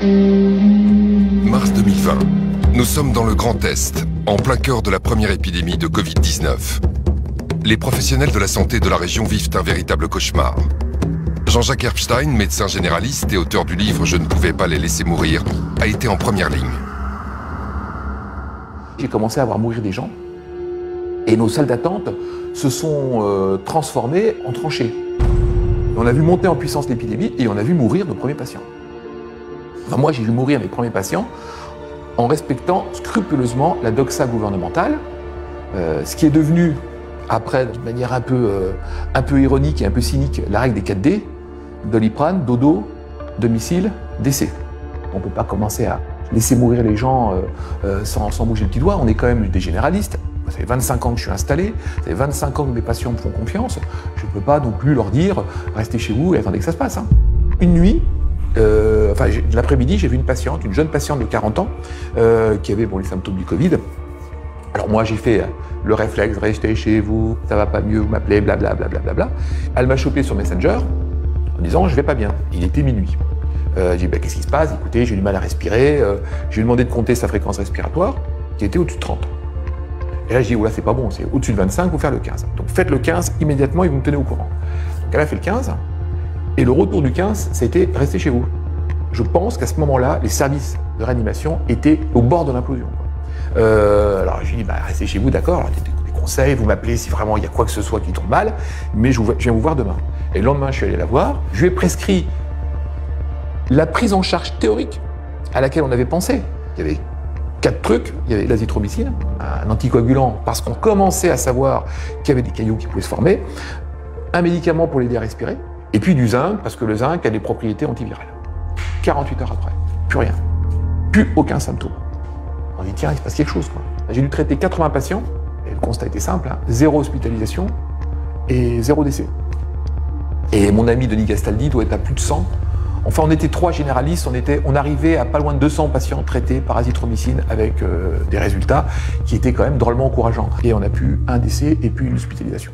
Mars 2020. Nous sommes dans le Grand Est, en plein cœur de la première épidémie de Covid-19. Les professionnels de la santé de la région vivent un véritable cauchemar. Jean-Jacques Herbstein, médecin généraliste et auteur du livre « Je ne pouvais pas les laisser mourir », a été en première ligne. J'ai commencé à voir mourir des gens et nos salles d'attente se sont transformées en tranchées. On a vu monter en puissance l'épidémie et on a vu mourir nos premiers patients. Enfin, moi, j'ai vu mourir mes premiers patients en respectant scrupuleusement la doxa gouvernementale, ce qui est devenu, après, de manière un peu ironique et un peu cynique, la règle des 4D, Doliprane, dodo, domicile, décès. On ne peut pas commencer à laisser mourir les gens sans bouger le petit doigt. On est quand même des généralistes. Ça fait 25 ans que je suis installé, ça fait 25 ans que mes patients me font confiance. Je ne peux pas non plus leur dire « restez chez vous et attendez que ça se passe ». Hein. Une nuit, l'après-midi, j'ai vu une patiente, une jeune patiente de 40 ans, qui avait les symptômes du Covid. Alors moi, j'ai fait le réflexe « restez chez vous, ça va pas mieux, vous m'appelez, blablabla, blablabla ». Elle m'a chopé sur Messenger en disant « je vais pas bien ». Il était minuit. J'ai dit « qu'est-ce qui se passe ? Écoutez, j'ai du mal à respirer. » Je lui ai demandé de compter sa fréquence respiratoire, qui était au-dessus de 30. Et là, j'ai dit, oh là, c'est pas bon, c'est au-dessus de 25, il faut faire le 15. Donc faites le 15 immédiatement et vous me tenez au courant. Donc elle a fait le 15, et le retour du 15, ça a été restez chez vous. Je pense qu'à ce moment-là, les services de réanimation étaient au bord de l'implosion. Alors j'ai dit, restez chez vous, d'accord, alors des conseils, vous m'appelez si vraiment il y a quoi que ce soit qui tombe mal, mais je viens vous voir demain. Et le lendemain, je suis allé la voir, je lui ai prescrit la prise en charge théorique à laquelle on avait pensé. Il y avait 4 trucs, il y avait l'azithromycine, un anticoagulant parce qu'on commençait à savoir qu'il y avait des cailloux qui pouvaient se former, un médicament pour l'aider à respirer, et puis du zinc, parce que le zinc a des propriétés antivirales. 48 heures après, plus rien, plus aucun symptôme. On dit tiens, il se passe quelque chose. J'ai dû traiter 80 patients, et le constat était simple, 0 hospitalisation et 0 décès. Et mon ami Denis Gastaldi doit être à plus de 100. Enfin, on était 3 généralistes, on arrivait à pas loin de 200 patients traités par azithromycine avec des résultats qui étaient quand même drôlement encourageants. Et on a pu un décès et puis une hospitalisation.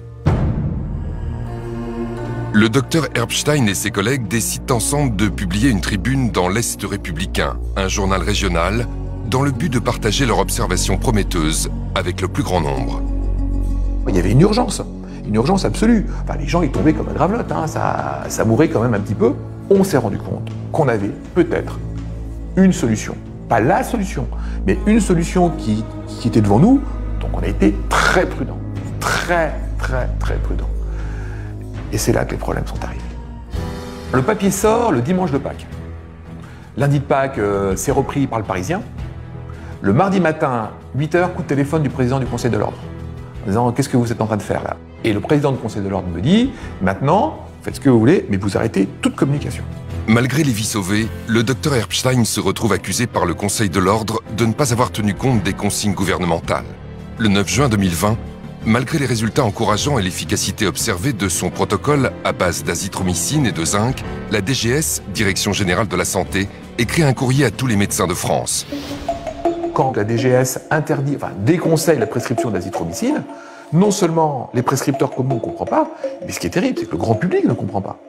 Le docteur Herbstein et ses collègues décident ensemble de publier une tribune dans l'Est républicain, un journal régional, dans le but de partager leurs observations prometteuses avec le plus grand nombre. Il y avait une urgence absolue. Enfin, les gens ils tombaient comme un gravelotte, ça mourait quand même un petit peu. On s'est rendu compte qu'on avait peut-être une solution. Pas la solution, mais une solution qui était devant nous. Donc on a été très prudents. Très prudents. Et c'est là que les problèmes sont arrivés. Le papier sort le dimanche de Pâques. Lundi de Pâques, c'est repris par le Parisien. Le mardi matin, 8h, coup de téléphone du président du Conseil de l'Ordre. En disant, qu'est-ce que vous êtes en train de faire là? Et le président du Conseil de l'Ordre me dit, maintenant, faites ce que vous voulez, mais vous arrêtez toute communication. Malgré les vies sauvées, le docteur Herbstein se retrouve accusé par le Conseil de l'Ordre de ne pas avoir tenu compte des consignes gouvernementales. Le 9 juin 2020, malgré les résultats encourageants et l'efficacité observée de son protocole à base d'azithromycine et de zinc, la DGS, Direction Générale de la Santé, écrit un courrier à tous les médecins de France. Quand la DGS déconseille la prescription d'azithromycine, non seulement les prescripteurs comme nous ne comprennent pas, mais ce qui est terrible, c'est que le grand public ne comprend pas.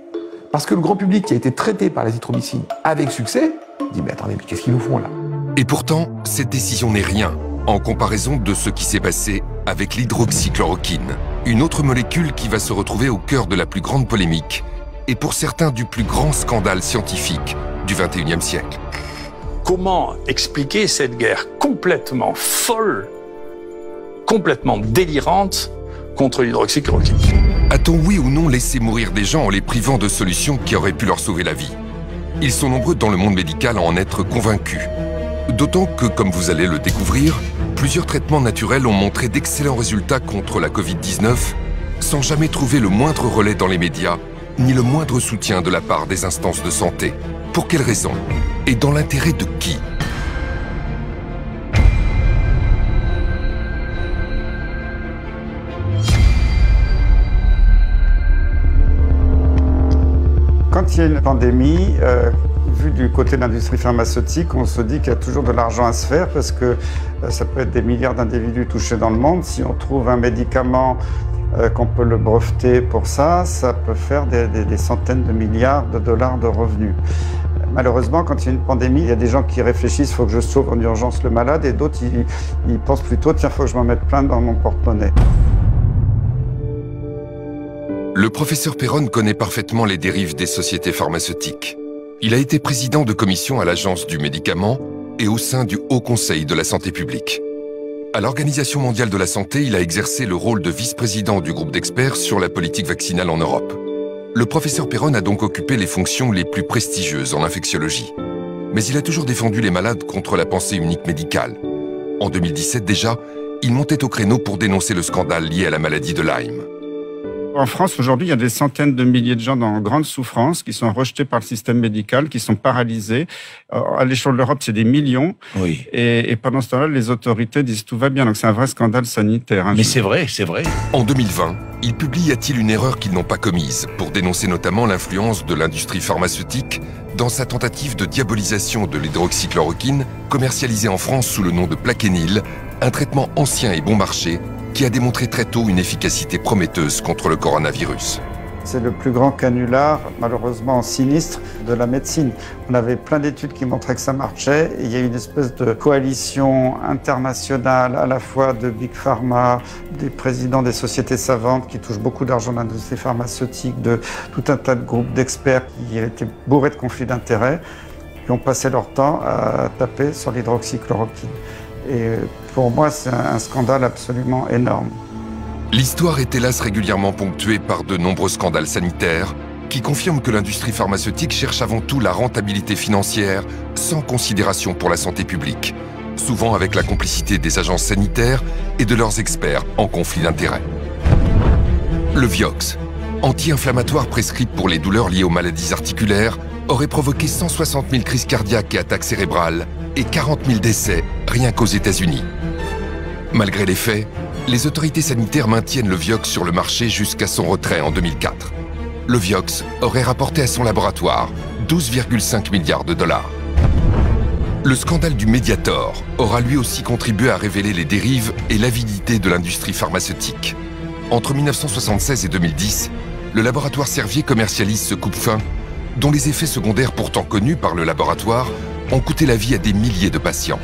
Parce que le grand public qui a été traité par l'azithromycine avec succès, dit mais attendez, mais qu'est-ce qu'ils nous font là? Et pourtant, cette décision n'est rien en comparaison de ce qui s'est passé avec l'hydroxychloroquine, une autre molécule qui va se retrouver au cœur de la plus grande polémique et pour certains du plus grand scandale scientifique du XXIe siècle. Comment expliquer cette guerre complètement folle, complètement délirante contre l'hydroxychloroquine? A-t-on oui ou non laissé mourir des gens en les privant de solutions qui auraient pu leur sauver la vie? Ils sont nombreux dans le monde médical à en être convaincus. D'autant que, comme vous allez le découvrir, plusieurs traitements naturels ont montré d'excellents résultats contre la Covid-19 sans jamais trouver le moindre relais dans les médias, ni le moindre soutien de la part des instances de santé. Pour quelles raisons? Et dans l'intérêt de qui? Quand il y a une pandémie, vu du côté de l'industrie pharmaceutique, on se dit qu'il y a toujours de l'argent à se faire parce que ça peut être des milliards d'individus touchés dans le monde. Si on trouve un médicament qu'on peut le breveter pour ça, ça peut faire des centaines de milliards de dollars de revenus. Malheureusement, quand il y a une pandémie, il y a des gens qui réfléchissent, il faut que je sauve en urgence le malade, et d'autres, ils pensent plutôt, tiens, il faut que je m'en mette plein dans mon porte-monnaie. Le professeur Perron connaît parfaitement les dérives des sociétés pharmaceutiques. Il a été président de commission à l'Agence du médicament et au sein du Haut Conseil de la santé publique. À l'Organisation mondiale de la santé, il a exercé le rôle de vice-président du groupe d'experts sur la politique vaccinale en Europe. Le professeur Perron a donc occupé les fonctions les plus prestigieuses en infectiologie. Mais il a toujours défendu les malades contre la pensée unique médicale. En 2017 déjà, il montait au créneau pour dénoncer le scandale lié à la maladie de Lyme. En France, aujourd'hui, il y a des centaines de milliers de gens dans grande souffrance qui sont rejetés par le système médical, qui sont paralysés. À l'échelle de l'Europe, c'est des millions. Oui. Et pendant ce temps-là, les autorités disent tout va bien. Donc c'est un vrai scandale sanitaire. Mais c'est vrai, c'est vrai. En 2020, il publie Y a-t-il une erreur qu'ils n'ont pas commise pour dénoncer notamment l'influence de l'industrie pharmaceutique dans sa tentative de diabolisation de l'hydroxychloroquine, commercialisée en France sous le nom de Plaquenil, un traitement ancien et bon marché qui a démontré très tôt une efficacité prometteuse contre le coronavirus. C'est le plus grand canular, malheureusement sinistre, de la médecine. On avait plein d'études qui montraient que ça marchait. Et il y a une espèce de coalition internationale, à la fois de Big Pharma, des présidents des sociétés savantes qui touchent beaucoup d'argent dans l'industrie pharmaceutique, de tout un tas de groupes d'experts qui étaient bourrés de conflits d'intérêts, qui ont passé leur temps à taper sur l'hydroxychloroquine. Et pour moi, c'est un scandale absolument énorme. L'histoire est hélas régulièrement ponctuée par de nombreux scandales sanitaires qui confirment que l'industrie pharmaceutique cherche avant tout la rentabilité financière sans considération pour la santé publique, souvent avec la complicité des agences sanitaires et de leurs experts en conflit d'intérêts. Le Vioxx, anti-inflammatoire prescrit pour les douleurs liées aux maladies articulaires, aurait provoqué 160 000 crises cardiaques et attaques cérébrales et 40 000 décès rien qu'aux États-Unis. Malgré les faits, les autorités sanitaires maintiennent le Vioxx sur le marché jusqu'à son retrait en 2004. Le Vioxx aurait rapporté à son laboratoire 12,5 milliards de dollars. Le scandale du Mediator aura lui aussi contribué à révéler les dérives et l'avidité de l'industrie pharmaceutique. Entre 1976 et 2010, le laboratoire Servier commercialise ce coupe-faim dont les effets secondaires pourtant connus par le laboratoire ont coûté la vie à des milliers de patients.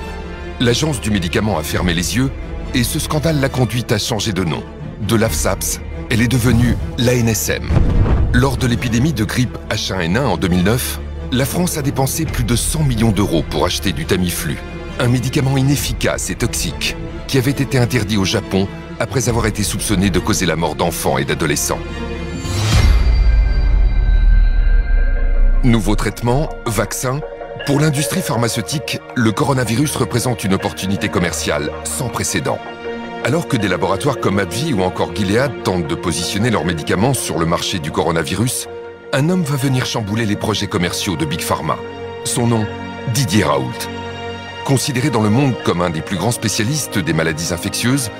L'agence du médicament a fermé les yeux et ce scandale l'a conduite à changer de nom. De l'AFSAPS, elle est devenue l'ANSM. Lors de l'épidémie de grippe H1N1 en 2009, la France a dépensé plus de 100 millions d'euros pour acheter du Tamiflu, un médicament inefficace et toxique qui avait été interdit au Japon après avoir été soupçonné de causer la mort d'enfants et d'adolescents. Nouveau traitement, vaccin. Pour l'industrie pharmaceutique, le coronavirus représente une opportunité commerciale sans précédent. Alors que des laboratoires comme AbbVie ou encore Gilead tentent de positionner leurs médicaments sur le marché du coronavirus, un homme va venir chambouler les projets commerciaux de Big Pharma. Son nom, Didier Raoult. Considéré dans le monde comme un des plus grands spécialistes des maladies infectieuses,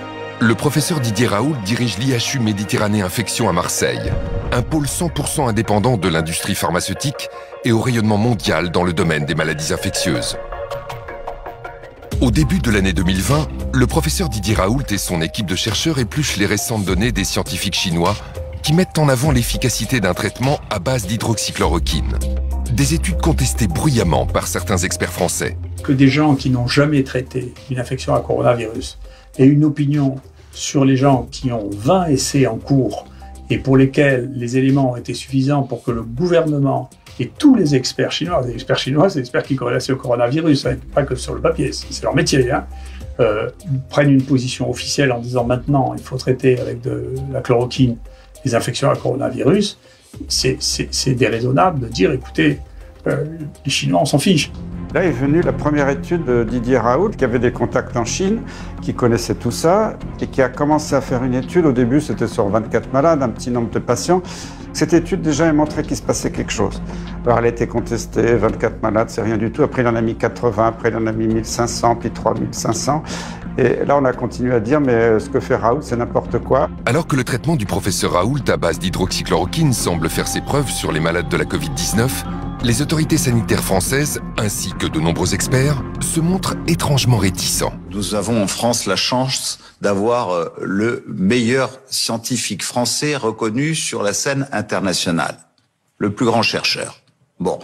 le professeur Didier Raoult dirige l'IHU Méditerranée Infection à Marseille, un pôle 100% indépendant de l'industrie pharmaceutique et au rayonnement mondial dans le domaine des maladies infectieuses. Au début de l'année 2020, le professeur Didier Raoult et son équipe de chercheurs épluchent les récentes données des scientifiques chinois qui mettent en avant l'efficacité d'un traitement à base d'hydroxychloroquine. Des études contestées bruyamment par certains experts français. Que des gens qui n'ont jamais traité une infection à coronavirus aient une opinion sur les gens qui ont 20 essais en cours et pour lesquels les éléments ont été suffisants pour que le gouvernement et tous les experts chinois, c'est des experts qui corrélent au coronavirus, hein, pas que sur le papier, c'est leur métier, hein, prennent une position officielle en disant maintenant il faut traiter avec de la chloroquine les infections à coronavirus, c'est déraisonnable de dire écoutez, les Chinois on s'en fiche. Là est venue la première étude de Didier Raoult, qui avait des contacts en Chine, qui connaissait tout ça, et qui a commencé à faire une étude. Au début, c'était sur 24 malades, un petit nombre de patients. Cette étude, déjà, a montré qu'il se passait quelque chose. Alors, elle a été contestée, 24 malades, c'est rien du tout. Après, il en a mis 80, après, il en a mis 1500, puis 3500. Et là, on a continué à dire, mais ce que fait Raoult, c'est n'importe quoi. Alors que le traitement du professeur Raoult à base d'hydroxychloroquine semble faire ses preuves sur les malades de la Covid-19, les autorités sanitaires françaises, ainsi que de nombreux experts, se montrent étrangement réticents. Nous avons en France la chance d'avoir le meilleur scientifique français reconnu sur la scène internationale, le plus grand chercheur Bon,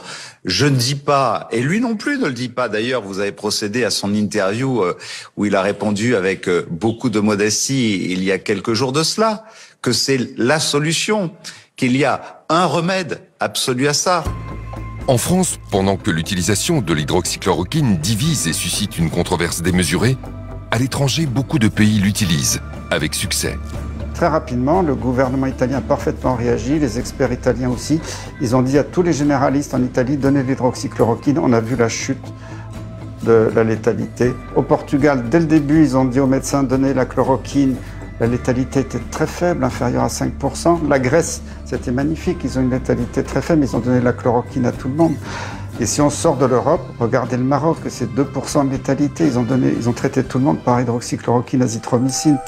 je ne dis pas, et lui non plus ne le dit pas. D'ailleurs, vous avez procédé à son interview où il a répondu avec beaucoup de modestie il y a quelques jours de cela, que c'est la solution, qu'il y a un remède absolu à ça. En France, pendant que l'utilisation de l'hydroxychloroquine divise et suscite une controverse démesurée, à l'étranger, beaucoup de pays l'utilisent, avec succès. Très rapidement, le gouvernement italien a parfaitement réagi, les experts italiens aussi. Ils ont dit à tous les généralistes en Italie, donnez l'hydroxychloroquine. On a vu la chute de la létalité. Au Portugal, dès le début, ils ont dit aux médecins, donnez la chloroquine. La létalité était très faible, inférieure à 5%. La Grèce, c'était magnifique, ils ont une létalité très faible, ils ont donné la chloroquine à tout le monde. Et si on sort de l'Europe, regardez le Maroc, c'est 2% de létalité. Ils ont traité tout le monde par hydroxychloroquine, azithromycine.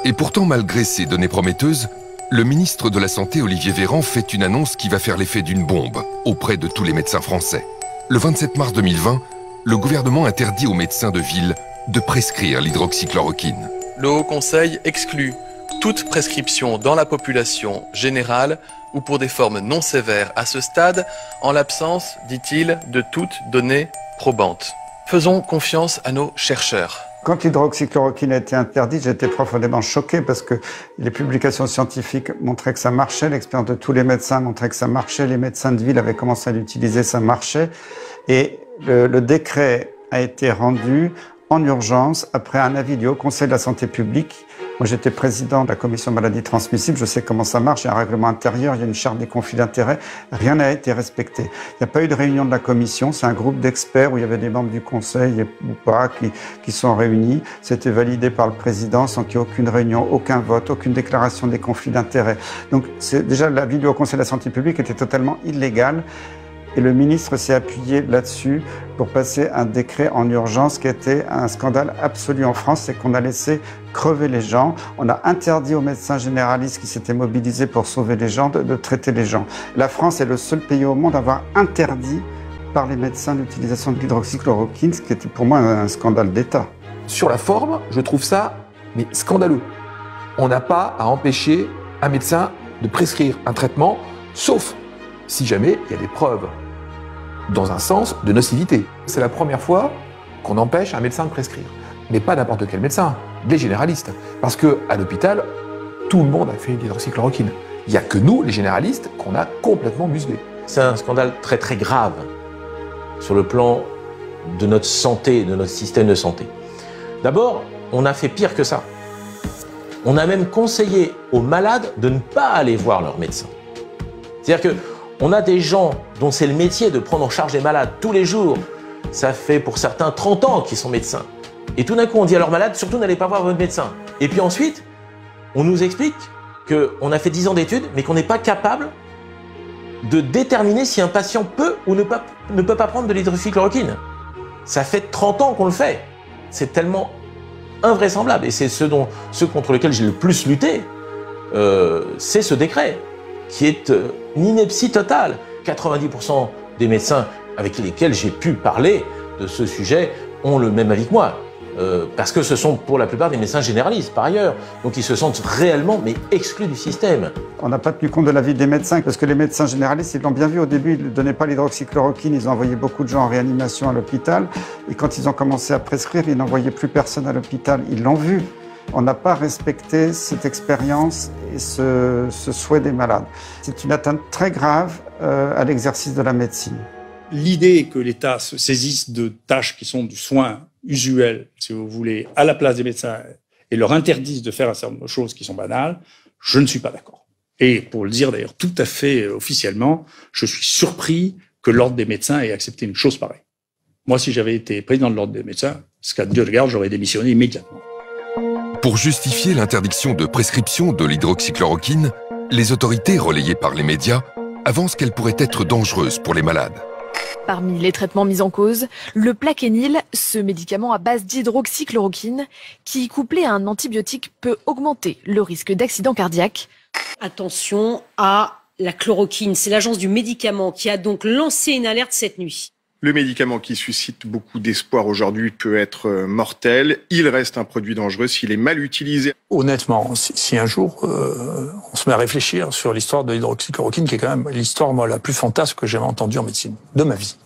Et pourtant, malgré ces données prometteuses, le ministre de la Santé, Olivier Véran, fait une annonce qui va faire l'effet d'une bombe auprès de tous les médecins français. Le 27 mars 2020, le gouvernement interdit aux médecins de ville de prescrire l'hydroxychloroquine. Le Haut Conseil exclut toute prescription dans la population générale ou pour des formes non sévères à ce stade, en l'absence, dit-il, de toute donnée probante. Faisons confiance à nos chercheurs. Quand l'hydroxychloroquine a été interdite, j'étais profondément choqué parce que les publications scientifiques montraient que ça marchait, l'expérience de tous les médecins montrait que ça marchait, les médecins de ville avaient commencé à l'utiliser, ça marchait. Et le décret a été rendu en urgence après un avis du Haut Conseil de la Santé publique. Moi, j'étais président de la commission maladies transmissibles, je sais comment ça marche, il y a un règlement intérieur, il y a une charte des conflits d'intérêts, rien n'a été respecté. Il n'y a pas eu de réunion de la commission, c'est un groupe d'experts où il y avait des membres du conseil ou pas qui sont réunis. C'était validé par le président sans qu'il y ait aucune réunion, aucun vote, aucune déclaration des conflits d'intérêts. Donc déjà l'avis du Haut Conseil de la Santé publique était totalement illégal. Et le ministre s'est appuyé là-dessus pour passer un décret en urgence qui était un scandale absolu en France, c'est qu'on a laissé crever les gens. On a interdit aux médecins généralistes qui s'étaient mobilisés pour sauver les gens de traiter les gens. La France est le seul pays au monde à avoir interdit par les médecins l'utilisation de l'hydroxychloroquine, ce qui était pour moi un scandale d'État. Sur la forme, je trouve ça scandaleux. On n'a pas à empêcher un médecin de prescrire un traitement, sauf si jamais il y a des preuves dans un sens de nocivité. C'est la première fois qu'on empêche un médecin de prescrire. Mais pas n'importe quel médecin, les généralistes. Parce qu'à l'hôpital, tout le monde a fait une hydroxychloroquine. Il n'y a que nous, les généralistes, qu'on a complètement muselés. C'est un scandale très très grave sur le plan de notre santé, de notre système de santé. D'abord, on a fait pire que ça. On a même conseillé aux malades de ne pas aller voir leur médecin. C'est-à-dire qu'on a des gens dont c'est le métier de prendre en charge les malades tous les jours. Ça fait pour certains 30 ans qu'ils sont médecins. Et tout d'un coup, on dit à leurs malades, surtout n'allez pas voir votre médecin. Et puis ensuite, on nous explique qu'on a fait 10 ans d'études, mais qu'on n'est pas capable de déterminer si un patient peut ou ne peut pas prendre de l'hydroxychloroquine. Ça fait 30 ans qu'on le fait. C'est tellement invraisemblable. Et c'est ce contre lequel j'ai le plus lutté, c'est ce décret, qui est une ineptie totale. 90% des médecins avec lesquels j'ai pu parler de ce sujet ont le même avis que moi. Parce que ce sont pour la plupart des médecins généralistes, par ailleurs. Donc ils se sentent réellement exclus du système. On n'a pas tenu compte de l'avis des médecins, parce que les médecins généralistes, ils l'ont bien vu au début, ils ne donnaient pas l'hydroxychloroquine, ils ont envoyé beaucoup de gens en réanimation à l'hôpital. Et quand ils ont commencé à prescrire, ils n'envoyaient plus personne à l'hôpital. Ils l'ont vu. On n'a pas respecté cette expérience et ce souhait des malades. C'est une atteinte très grave à l'exercice de la médecine. L'idée que l'État se saisisse de tâches qui sont du soin usuel, si vous voulez, à la place des médecins et leur interdise de faire un certain nombre de choses qui sont banales, je ne suis pas d'accord. Et pour le dire d'ailleurs tout à fait officiellement, je suis surpris que l'Ordre des médecins ait accepté une chose pareille. Moi, si j'avais été président de l'Ordre des médecins, ce qu'à Dieu regarde, j'aurais démissionné immédiatement. Pour justifier l'interdiction de prescription de l'hydroxychloroquine, les autorités relayées par les médias avancent qu'elle pourrait être dangereuse pour les malades. Parmi les traitements mis en cause, le Plaquenil, ce médicament à base d'hydroxychloroquine, qui, couplé à un antibiotique, peut augmenter le risque d'accident cardiaque. Attention à la chloroquine, c'est l'agence du médicament qui a donc lancé une alerte cette nuit. Le médicament qui suscite beaucoup d'espoir aujourd'hui peut être mortel. Il reste un produit dangereux s'il est mal utilisé. Honnêtement, si un jour on se met à réfléchir sur l'histoire de l'hydroxychloroquine, qui est quand même l'histoire moi la plus fantasque que j'ai entendue en médecine de ma vie,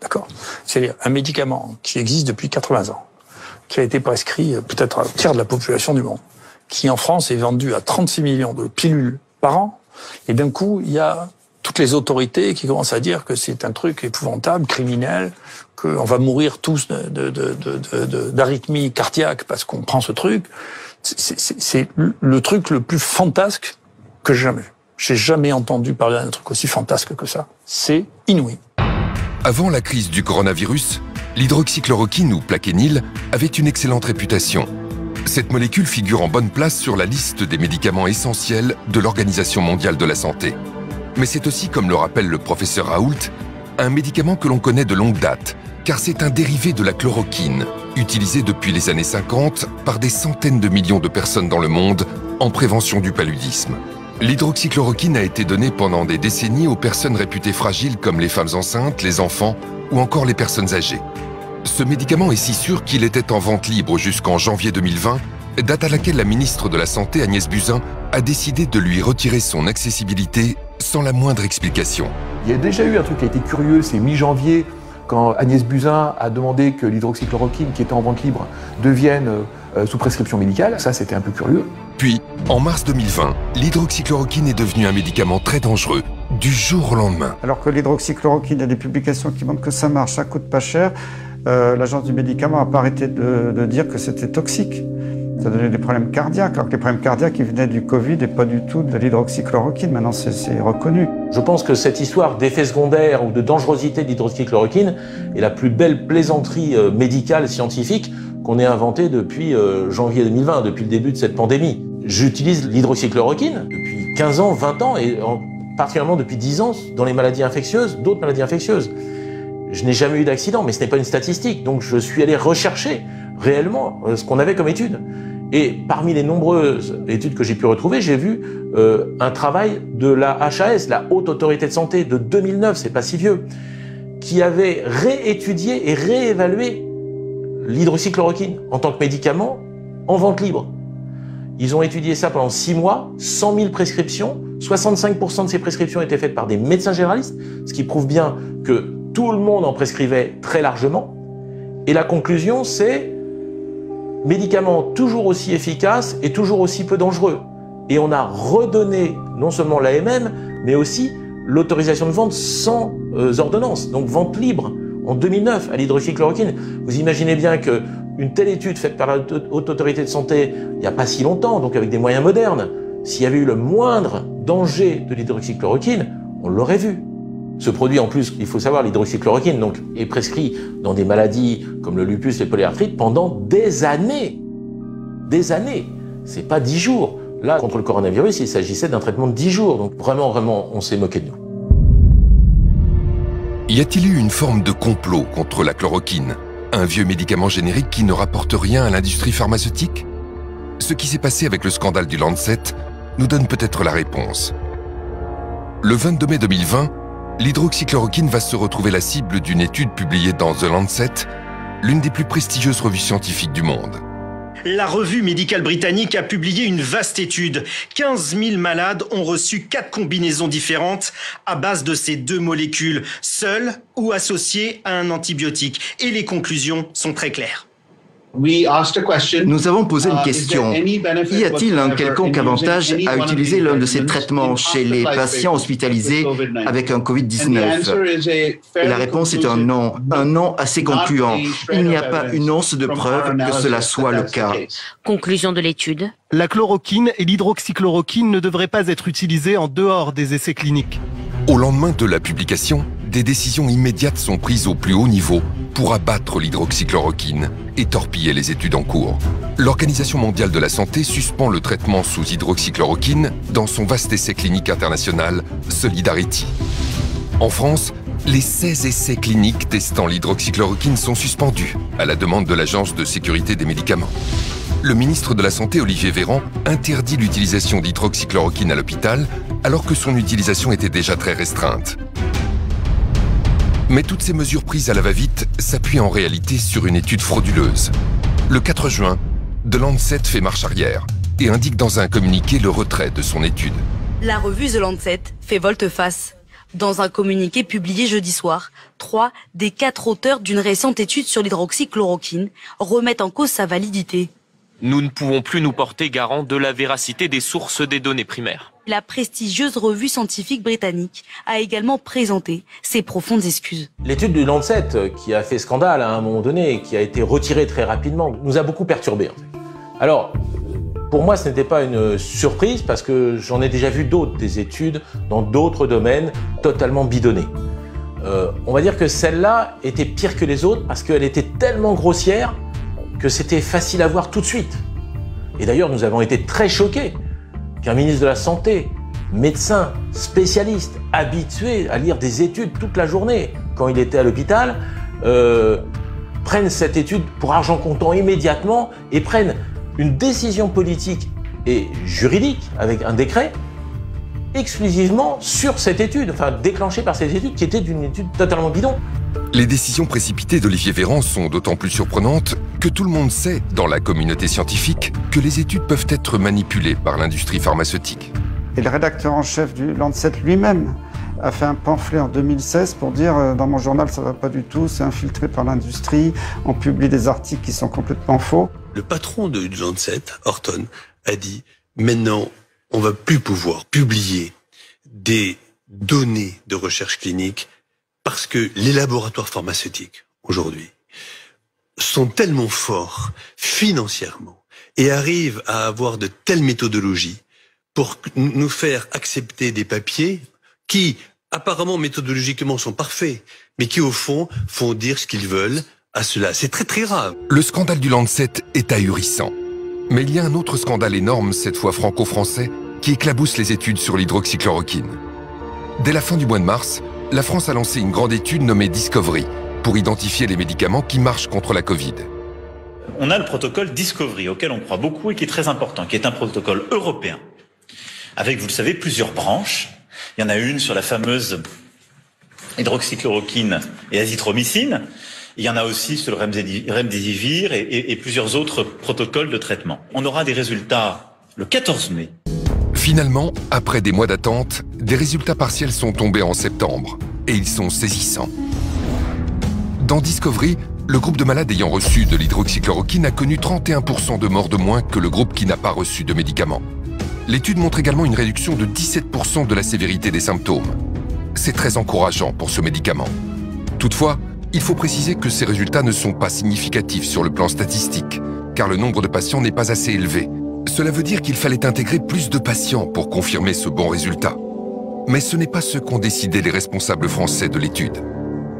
d'accord ? C'est-à-dire un médicament qui existe depuis 80 ans, qui a été prescrit peut-être à un tiers de la population du monde, qui en France est vendu à 36 millions de pilules par an, et d'un coup il y a toutes les autorités qui commencent à dire que c'est un truc épouvantable, criminel, qu'on va mourir tous d'arythmie cardiaque parce qu'on prend ce truc. C'est le truc le plus fantasque que jamais. J'ai jamais entendu parler d'un truc aussi fantasque que ça. C'est inouï. Avant la crise du coronavirus, l'hydroxychloroquine ou plaquenil avait une excellente réputation. Cette molécule figure en bonne place sur la liste des médicaments essentiels de l'Organisation mondiale de la santé. Mais c'est aussi, comme le rappelle le professeur Raoult, un médicament que l'on connaît de longue date, car c'est un dérivé de la chloroquine, utilisé depuis les années 50 par des centaines de millions de personnes dans le monde en prévention du paludisme. L'hydroxychloroquine a été donnée pendant des décennies aux personnes réputées fragiles comme les femmes enceintes, les enfants ou encore les personnes âgées. Ce médicament est si sûr qu'il était en vente libre jusqu'en janvier 2020, date à laquelle la ministre de la Santé, Agnès Buzyn, a décidé de lui retirer son accessibilité sans la moindre explication. Il y a déjà eu un truc qui a été curieux, c'est mi-janvier, quand Agnès Buzyn a demandé que l'hydroxychloroquine, qui était en vente libre, devienne sous prescription médicale. Ça, c'était un peu curieux. Puis, en mars 2020, l'hydroxychloroquine est devenu un médicament très dangereux, du jour au lendemain. Alors que l'hydroxychloroquine, il y a des publications qui montrent que ça marche, ça coûte pas cher. L'agence du médicament n'a pas arrêté de dire que c'était toxique. Ça donnait des problèmes cardiaques, alors que les problèmes cardiaques, ils venaient du Covid et pas du tout de l'hydroxychloroquine. Maintenant, c'est reconnu. Je pense que cette histoire d'effet secondaire ou de dangerosité de l'hydroxychloroquine est la plus belle plaisanterie médicale, scientifique qu'on ait inventée depuis janvier 2020, depuis le début de cette pandémie. J'utilise l'hydroxychloroquine depuis 15 ans, 20 ans, et particulièrement depuis 10 ans dans les maladies infectieuses, d'autres maladies infectieuses. Je n'ai jamais eu d'accident, mais ce n'est pas une statistique. Donc je suis allé rechercher réellement ce qu'on avait comme études. Et parmi les nombreuses études que j'ai pu retrouver, j'ai vu un travail de la HAS, la Haute Autorité de Santé, de 2009, c'est pas si vieux, qui avait réétudié et réévalué l'hydroxychloroquine en tant que médicament en vente libre. Ils ont étudié ça pendant 6 mois, 100 000 prescriptions, 65% de ces prescriptions étaient faites par des médecins généralistes, ce qui prouve bien que tout le monde en prescrivait très largement. Et la conclusion, c'est médicament toujours aussi efficace et toujours aussi peu dangereux. Et on a redonné non seulement l'AMM, mais aussi l'autorisation de vente sans ordonnance, donc vente libre, en 2009 à l'hydroxychloroquine. Vous imaginez bien qu'une telle étude faite par la Haute Autorité de Santé il n'y a pas si longtemps, donc avec des moyens modernes, s'il y avait eu le moindre danger de l'hydroxychloroquine, on l'aurait vu. Ce produit, en plus, il faut savoir, l'hydroxychloroquine donc, est prescrit dans des maladies comme le lupus, les polyarthrites pendant des années. Des années. C'est pas 10 jours. Là, contre le coronavirus, il s'agissait d'un traitement de 10 jours. Donc vraiment, on s'est moqué de nous. Y a-t-il eu une forme de complot contre la chloroquine, un vieux médicament générique qui ne rapporte rien à l'industrie pharmaceutique? Ce qui s'est passé avec le scandale du Lancet nous donne peut-être la réponse. Le 22 mai 2020, l'hydroxychloroquine va se retrouver la cible d'une étude publiée dans The Lancet, l'une des plus prestigieuses revues scientifiques du monde. La revue médicale britannique a publié une vaste étude. 15 000 malades ont reçu 4 combinaisons différentes à base de ces 2 molécules, seules ou associées à un antibiotique. Et les conclusions sont très claires. Nous avons posé une question. Y a-t-il un quelconque avantage à utiliser l'un de ces traitements chez les patients hospitalisés avec un Covid-19? Et la réponse est un non assez concluant. Il n'y a pas une once de preuve que cela soit le cas. Conclusion de l'étude. La chloroquine et l'hydroxychloroquine ne devraient pas être utilisées en dehors des essais cliniques. Au lendemain de la publication, des décisions immédiates sont prises au plus haut niveau pour abattre l'hydroxychloroquine et torpiller les études en cours. L'Organisation mondiale de la santé suspend le traitement sous hydroxychloroquine dans son vaste essai clinique international Solidarity. En France, les 16 essais cliniques testant l'hydroxychloroquine sont suspendus à la demande de l'Agence de sécurité des médicaments. Le ministre de la Santé, Olivier Véran, interdit l'utilisation d'hydroxychloroquine à l'hôpital alors que son utilisation était déjà très restreinte. Mais toutes ces mesures prises à la va-vite s'appuient en réalité sur une étude frauduleuse. Le 4 juin, The Lancet fait marche arrière et indique dans un communiqué le retrait de son étude. La revue The Lancet fait volte-face. Dans un communiqué publié jeudi soir, 3 des 4 auteurs d'une récente étude sur l'hydroxychloroquine remettent en cause sa validité. Nous ne pouvons plus nous porter garant de la véracité des sources des données primaires. La prestigieuse revue scientifique britannique a également présenté ses profondes excuses. L'étude du Lancet, qui a fait scandale à un moment donné et qui a été retirée très rapidement, nous a beaucoup perturbés. Alors, pour moi, ce n'était pas une surprise parce que j'en ai déjà vu d'autres, des études dans d'autres domaines totalement bidonnées. On va dire que celle-là était pire que les autres parce qu'elle était tellement grossière que c'était facile à voir tout de suite. Et d'ailleurs, nous avons été très choqués qu'un ministre de la Santé, médecin, spécialiste, habitué à lire des études toute la journée quand il était à l'hôpital, prenne cette étude pour argent comptant immédiatement et prenne une décision politique et juridique avec un décret exclusivement sur cette étude, enfin déclenchée par cette étude qui était une étude totalement bidon. Les décisions précipitées d'Olivier Véran sont d'autant plus surprenantes que tout le monde sait, dans la communauté scientifique, que les études peuvent être manipulées par l'industrie pharmaceutique. Et le rédacteur en chef du Lancet lui-même a fait un pamphlet en 2016 pour dire dans mon journal ça va pas du tout, c'est infiltré par l'industrie, on publie des articles qui sont complètement faux. Le patron du Lancet, Horton, a dit maintenant on va plus pouvoir publier des données de recherche clinique parce que les laboratoires pharmaceutiques aujourd'hui sont tellement forts financièrement et arrivent à avoir de telles méthodologies pour nous faire accepter des papiers qui, apparemment méthodologiquement, sont parfaits, mais qui, au fond, font dire ce qu'ils veulent à cela. C'est très très grave. Le scandale du Lancet est ahurissant. Mais il y a un autre scandale énorme, cette fois franco-français, qui éclabousse les études sur l'hydroxychloroquine. Dès la fin du mois de mars, la France a lancé une grande étude nommée Discovery pour identifier les médicaments qui marchent contre la Covid. On a le protocole Discovery, auquel on croit beaucoup et qui est très important, qui est un protocole européen, avec, vous le savez, plusieurs branches. Il y en a une sur la fameuse hydroxychloroquine et azithromycine. Il y en a aussi sur le remdesivir et plusieurs autres protocoles de traitement. On aura des résultats le 14 mai. Finalement, après des mois d'attente, des résultats partiels sont tombés en septembre. Et ils sont saisissants. Dans Discovery, le groupe de malades ayant reçu de l'hydroxychloroquine a connu 31% de morts de moins que le groupe qui n'a pas reçu de médicaments. L'étude montre également une réduction de 17% de la sévérité des symptômes. C'est très encourageant pour ce médicament. Toutefois, il faut préciser que ces résultats ne sont pas significatifs sur le plan statistique, car le nombre de patients n'est pas assez élevé. Cela veut dire qu'il fallait intégrer plus de patients pour confirmer ce bon résultat. Mais ce n'est pas ce qu'ont décidé les responsables français de l'étude.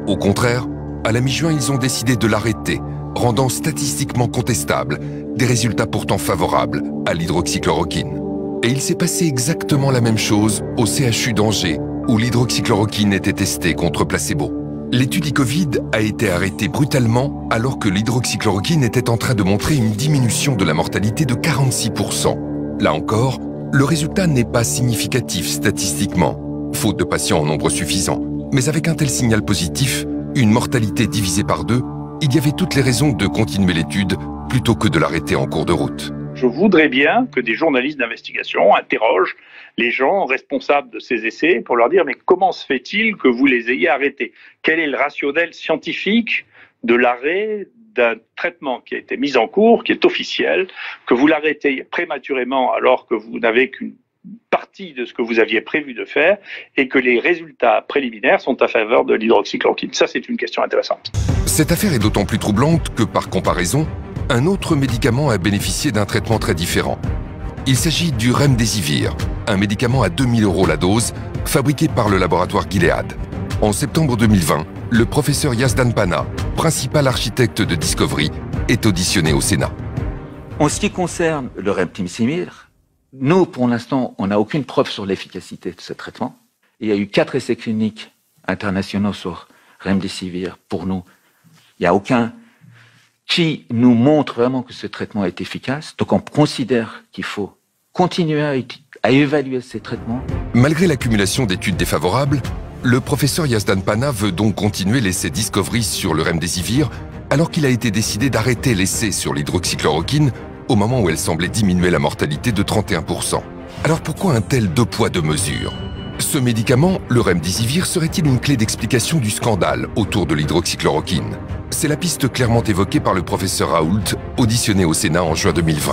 Au contraire, à la mi-juin, ils ont décidé de l'arrêter, rendant statistiquement contestables des résultats pourtant favorables à l'hydroxychloroquine. Et il s'est passé exactement la même chose au CHU d'Angers, où l'hydroxychloroquine était testée contre placebo. L'étude e-Covid a été arrêtée brutalement alors que l'hydroxychloroquine était en train de montrer une diminution de la mortalité de 46%. Là encore, le résultat n'est pas significatif statistiquement, faute de patients en nombre suffisant. Mais avec un tel signal positif, une mortalité divisée par 2, il y avait toutes les raisons de continuer l'étude plutôt que de l'arrêter en cours de route. Je voudrais bien que des journalistes d'investigation interrogent les gens responsables de ces essais pour leur dire mais comment se fait-il que vous les ayez arrêtés? Quel est le rationnel scientifique de l'arrêt d'un traitement qui a été mis en cours, qui est officiel, que vous l'arrêtez prématurément alors que vous n'avez qu'une partie de ce que vous aviez prévu de faire et que les résultats préliminaires sont à faveur de l'hydroxychloroquine? Ça, c'est une question intéressante. Cette affaire est d'autant plus troublante que, par comparaison, un autre médicament a bénéficié d'un traitement très différent. Il s'agit du remdesivir, un médicament à 2 000 € la dose, fabriqué par le laboratoire Gilead. En septembre 2020, le professeur Yazdan Pana, principal architecte de Discovery, est auditionné au Sénat. En ce qui concerne le remdesivir, nous, pour l'instant, on n'a aucune preuve sur l'efficacité de ce traitement. Il y a eu 4 essais cliniques internationaux sur remdesivir. Pour nous, il n'y a aucun qui nous montre vraiment que ce traitement est efficace. Donc on considère qu'il faut continuer à évaluer ces traitements. Malgré l'accumulation d'études défavorables, Le professeur Yazdan Pana veut donc continuer l'essai Discovery sur le remdesivir, alors qu'il a été décidé d'arrêter l'essai sur l'hydroxychloroquine au moment où elle semblait diminuer la mortalité de 31%. Alors pourquoi un tel deux poids deux mesures? Ce médicament, le remdesivir, serait-il une clé d'explication du scandale autour de l'hydroxychloroquine? C'est la piste clairement évoquée par le professeur Raoult, auditionné au Sénat en juin 2020.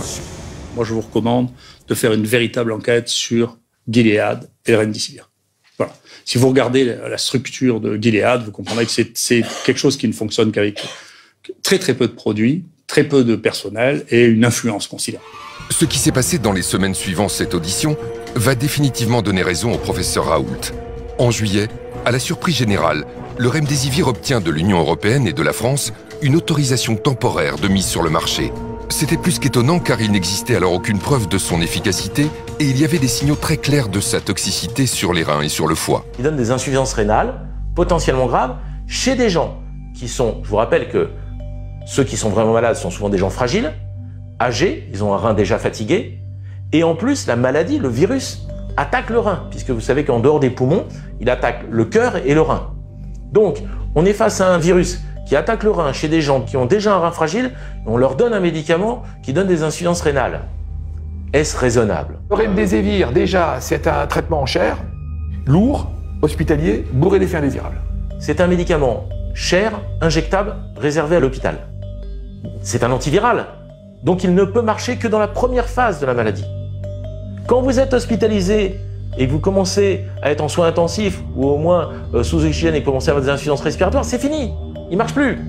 Moi, je vous recommande de faire une véritable enquête sur Gilead et le remdesivir. Voilà. Si vous regardez la structure de Gilead, vous comprendrez que c'est quelque chose qui ne fonctionne qu'avec très très peu de produits, très peu de personnel et une influence considérable. Ce qui s'est passé dans les semaines suivant cette audition va définitivement donner raison au professeur Raoult. En juillet, à la surprise générale, le remdesivir obtient de l'Union européenne et de la France une autorisation temporaire de mise sur le marché. C'était plus qu'étonnant car il n'existait alors aucune preuve de son efficacité et il y avait des signaux très clairs de sa toxicité sur les reins et sur le foie. Il donne des insuffisances rénales potentiellement graves chez des gens qui sont, je vous rappelle que ceux qui sont vraiment malades sont souvent des gens fragiles, âgés, ils ont un rein déjà fatigué, et en plus la maladie, le virus, attaque le rein, puisque vous savez qu'en dehors des poumons, il attaque le cœur et le rein. Donc, on est face à un virus qui attaque le rein chez des gens qui ont déjà un rein fragile, et on leur donne un médicament qui donne des insuffisances rénales. Est-ce raisonnable? Le remdesivir, déjà, c'est un traitement cher, lourd, hospitalier, bourré d'effets indésirables. C'est un médicament cher, injectable, réservé à l'hôpital. C'est un antiviral, donc il ne peut marcher que dans la première phase de la maladie. Quand vous êtes hospitalisé et que vous commencez à être en soins intensifs ou au moins sous oxygène et que vous commencez à avoir des insuffisances respiratoires, c'est fini, il ne marche plus.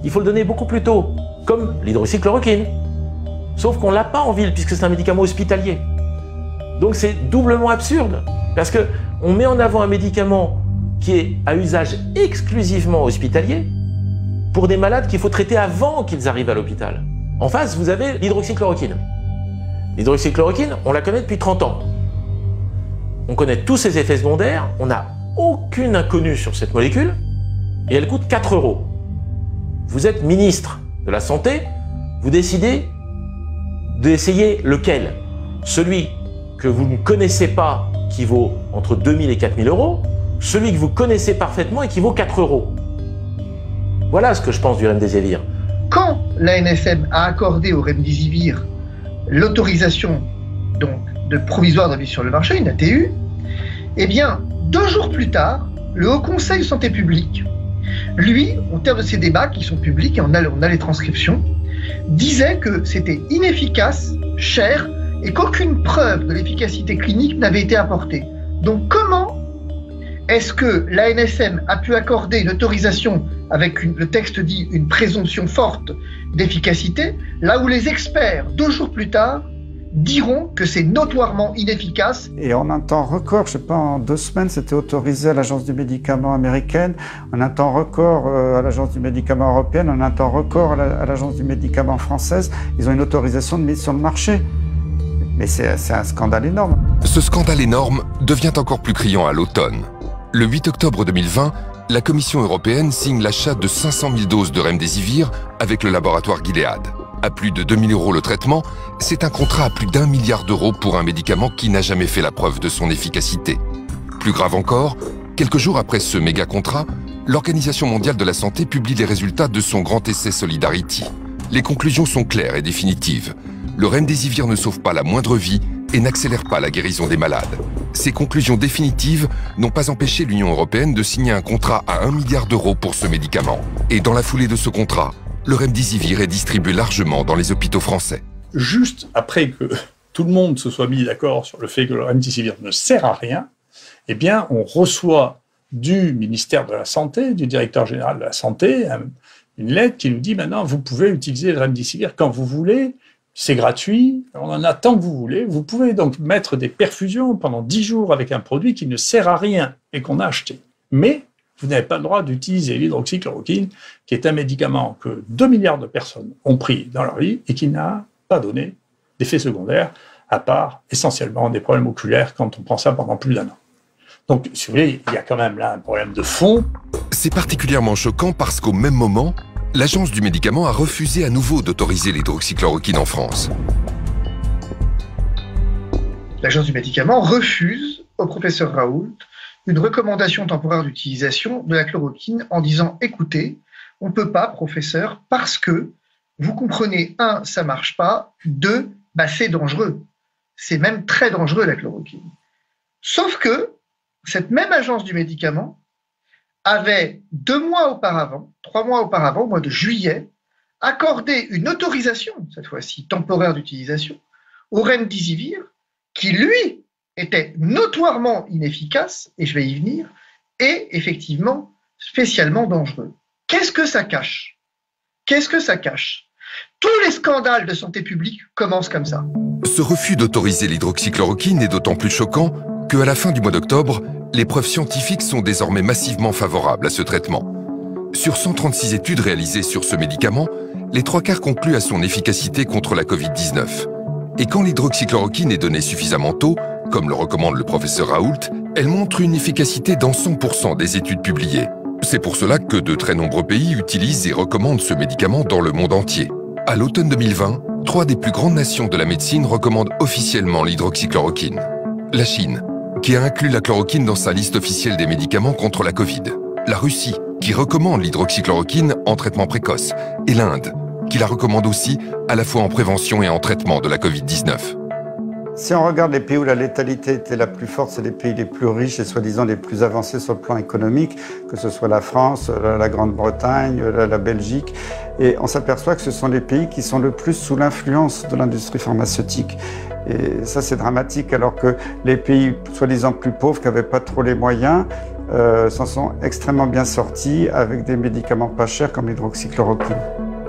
Il faut le donner beaucoup plus tôt, comme l'hydroxychloroquine. Sauf qu'on ne l'a pas en ville puisque c'est un médicament hospitalier. Donc c'est doublement absurde parce qu'on met en avant un médicament qui est à usage exclusivement hospitalier pour des malades qu'il faut traiter avant qu'ils arrivent à l'hôpital. En face, vous avez l'hydroxychloroquine. L'hydroxychloroquine, on la connaît depuis 30 ans. On connaît tous ses effets secondaires, on n'a aucune inconnue sur cette molécule, et elle coûte 4 €. Vous êtes ministre de la Santé, vous décidez d'essayer lequel? Celui que vous ne connaissez pas, qui vaut entre 2 000 et 4 000 €, celui que vous connaissez parfaitement et qui vaut 4 €. Voilà ce que je pense du remdesivir. Quand l'ANSM a accordé au remdesivir l'autorisation donc de provisoire de mise sur le marché, une ATU, eh bien, 2 jours plus tard, le Haut Conseil de santé publique, lui, au terme de ces débats qui sont publics, et on a les transcriptions, disait que c'était inefficace, cher, et qu'aucune preuve de l'efficacité clinique n'avait été apportée. Donc comment est-ce que l'ANSM a pu accorder une autorisation avec le texte dit une présomption forte d'efficacité, là où les experts, 2 jours plus tard, diront que c'est notoirement inefficace. Et en un temps record, je ne sais pas, en 2 semaines, c'était autorisé à l'Agence du médicament américaine, en un temps record à l'Agence du médicament européenne, en un temps record à l'Agence du médicament française. Ils ont une autorisation de mise sur le marché. Mais c'est un scandale énorme. Ce scandale énorme devient encore plus criant à l'automne. Le 8 octobre 2020, la Commission européenne signe l'achat de 500 000 doses de remdesivir avec le laboratoire Gilead. À plus de 2 000 € le traitement, c'est un contrat à plus d'1 milliard d'euros pour un médicament qui n'a jamais fait la preuve de son efficacité. Plus grave encore, quelques jours après ce méga contrat, l'Organisation mondiale de la santé publie les résultats de son grand essai Solidarity. Les conclusions sont claires et définitives. Le remdesivir ne sauve pas la moindre vie et n'accélère pas la guérison des malades. Ces conclusions définitives n'ont pas empêché l'Union européenne de signer un contrat à 1 milliard d'euros pour ce médicament. Et dans la foulée de ce contrat, le remdesivir est distribué largement dans les hôpitaux français. Juste après que tout le monde se soit mis d'accord sur le fait que le remdesivir ne sert à rien, eh bien, on reçoit du ministère de la Santé, du directeur général de la Santé, une lettre qui nous dit maintenant, vous pouvez utiliser le remdesivir quand vous voulez, c'est gratuit, on en a tant que vous voulez. Vous pouvez donc mettre des perfusions pendant 10 jours avec un produit qui ne sert à rien et qu'on a acheté. Mais vous n'avez pas le droit d'utiliser l'hydroxychloroquine, qui est un médicament que 2 milliards de personnes ont pris dans leur vie et qui n'a pas donné d'effets secondaires, à part essentiellement des problèmes oculaires quand on prend ça pendant plus d'1 an. Donc, si vous voulez, il y a quand même là un problème de fond. C'est particulièrement choquant parce qu'au même moment, l'Agence du médicament a refusé à nouveau d'autoriser l'hydroxychloroquine en France. L'Agence du médicament refuse au professeur Raoult une recommandation temporaire d'utilisation de la chloroquine en disant « Écoutez, on ne peut pas, professeur, parce que, vous comprenez, 1, ça ne marche pas, 2, c'est dangereux. C'est même très dangereux, la chloroquine. » Sauf que cette même agence du médicament avait 2 mois auparavant, 3 mois auparavant, au mois de juillet, accordé une autorisation, cette fois-ci temporaire d'utilisation, au remdesivir, qui lui était notoirement inefficace, et je vais y venir, et effectivement spécialement dangereux. Qu'est-ce que ça cache? Qu'est-ce que ça cache? Tous les scandales de santé publique commencent comme ça. Ce refus d'autoriser l'hydroxychloroquine est d'autant plus choquant qu'à la fin du mois d'octobre, les preuves scientifiques sont désormais massivement favorables à ce traitement. Sur 136 études réalisées sur ce médicament, les 3/4 concluent à son efficacité contre la Covid-19. Et quand l'hydroxychloroquine est donnée suffisamment tôt, comme le recommande le professeur Raoult, elle montre une efficacité dans 100% des études publiées. C'est pour cela que de très nombreux pays utilisent et recommandent ce médicament dans le monde entier. À l'automne 2020, 3 des plus grandes nations de la médecine recommandent officiellement l'hydroxychloroquine. La Chine, qui a inclus la chloroquine dans sa liste officielle des médicaments contre la Covid. La Russie, qui recommande l'hydroxychloroquine en traitement précoce. Et l'Inde, qui la recommande aussi à la fois en prévention et en traitement de la Covid-19. Si on regarde les pays où la létalité était la plus forte, c'est les pays les plus riches et soi-disant les plus avancés sur le plan économique, que ce soit la France, la Grande-Bretagne, la Belgique. Et on s'aperçoit que ce sont les pays qui sont le plus sous l'influence de l'industrie pharmaceutique. Et ça, c'est dramatique, alors que les pays soi-disant plus pauvres, qui n'avaient pas trop les moyens, s'en sont extrêmement bien sortis avec des médicaments pas chers comme l'hydroxychloroquine.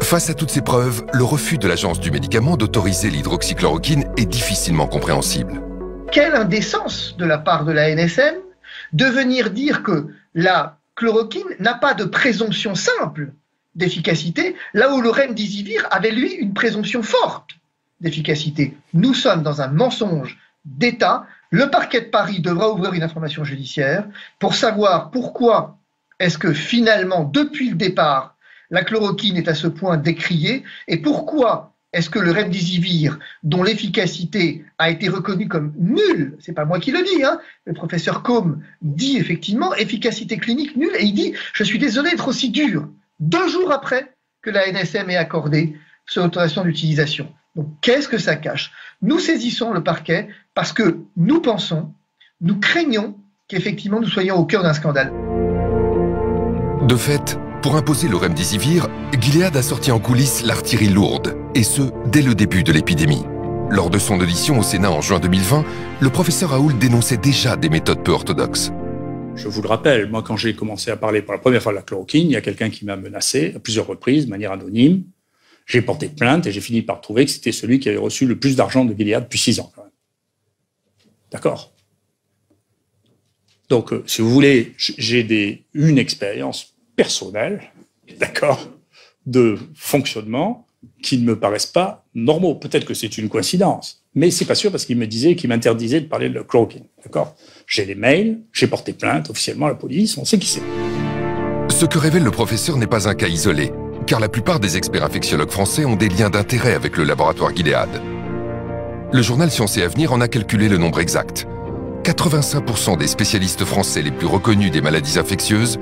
Face à toutes ces preuves, le refus de l'agence du médicament d'autoriser l'hydroxychloroquine est difficilement compréhensible. Quelle indécence de la part de la NSM de venir dire que la chloroquine n'a pas de présomption simple d'efficacité, là où le remdesivir avait lui une présomption forte d'efficacité. Nous sommes dans un mensonge d'État. Le parquet de Paris devra ouvrir une information judiciaire pour savoir pourquoi est-ce que finalement, depuis le départ, la chloroquine est à ce point décriée et pourquoi est-ce que le remdesivir, dont l'efficacité a été reconnue comme nulle, c'est pas moi qui le dis, hein, le professeur Combe dit effectivement efficacité clinique nulle et il dit « je suis désolé d'être aussi dur », 2 jours après que la NSM ait accordé cette autorisation d'utilisation. Donc qu'est-ce que ça cache? Nous saisissons le parquet parce que nous pensons, nous craignons qu'effectivement nous soyons au cœur d'un scandale. De fait, pour imposer le remdesivir, Gilead a sorti en coulisses l'artillerie lourde, et ce, dès le début de l'épidémie. Lors de son audition au Sénat en juin 2020, le professeur Raoult dénonçait déjà des méthodes peu orthodoxes. Je vous le rappelle, moi quand j'ai commencé à parler pour la première fois de la chloroquine, il y a quelqu'un qui m'a menacé à plusieurs reprises, de manière anonyme. J'ai porté plainte et j'ai fini par trouver que c'était celui qui avait reçu le plus d'argent de Gilead depuis 6 ans. D'accord? Donc, si vous voulez, j'ai une expérience personnelle, d'accord, de fonctionnement qui ne me paraissent pas normaux. Peut-être que c'est une coïncidence, mais c'est pas sûr parce qu'il me disait qu'il m'interdisait de parler de la chloroquine, d'accord? J'ai les mails, j'ai porté plainte officiellement à la police, on sait qui c'est. Ce que révèle le professeur n'est pas un cas isolé, car la plupart des experts infectiologues français ont des liens d'intérêt avec le laboratoire Gilead. Le journal Science et Avenir en a calculé le nombre exact. 85% des spécialistes français les plus reconnus des maladies infectieuses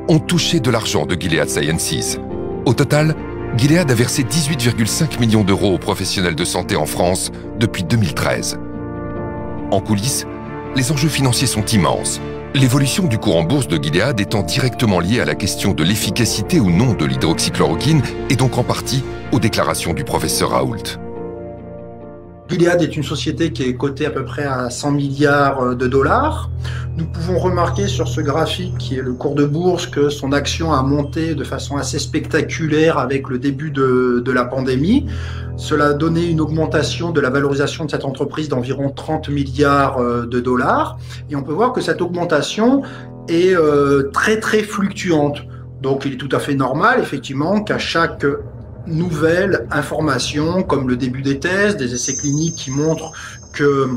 ont touché de l'argent de Gilead Sciences. Au total, Gilead a versé 18,5 millions d'euros aux professionnels de santé en France depuis 2013. En coulisses, les enjeux financiers sont immenses. L'évolution du cours en bourse de Gilead étant directement liée à la question de l'efficacité ou non de l'hydroxychloroquine et donc en partie aux déclarations du professeur Raoult. Gilead est une société qui est cotée à peu près à 100 milliards de dollars. Nous pouvons remarquer sur ce graphique qui est le cours de bourse que son action a monté de façon assez spectaculaire avec le début de la pandémie. Cela a donné une augmentation de la valorisation de cette entreprise d'environ 30 milliards de dollars. Et on peut voir que cette augmentation est très très fluctuante. Donc il est tout à fait normal effectivement qu'à chaque nouvelle information, comme le début des thèses, des essais cliniques qui montrent que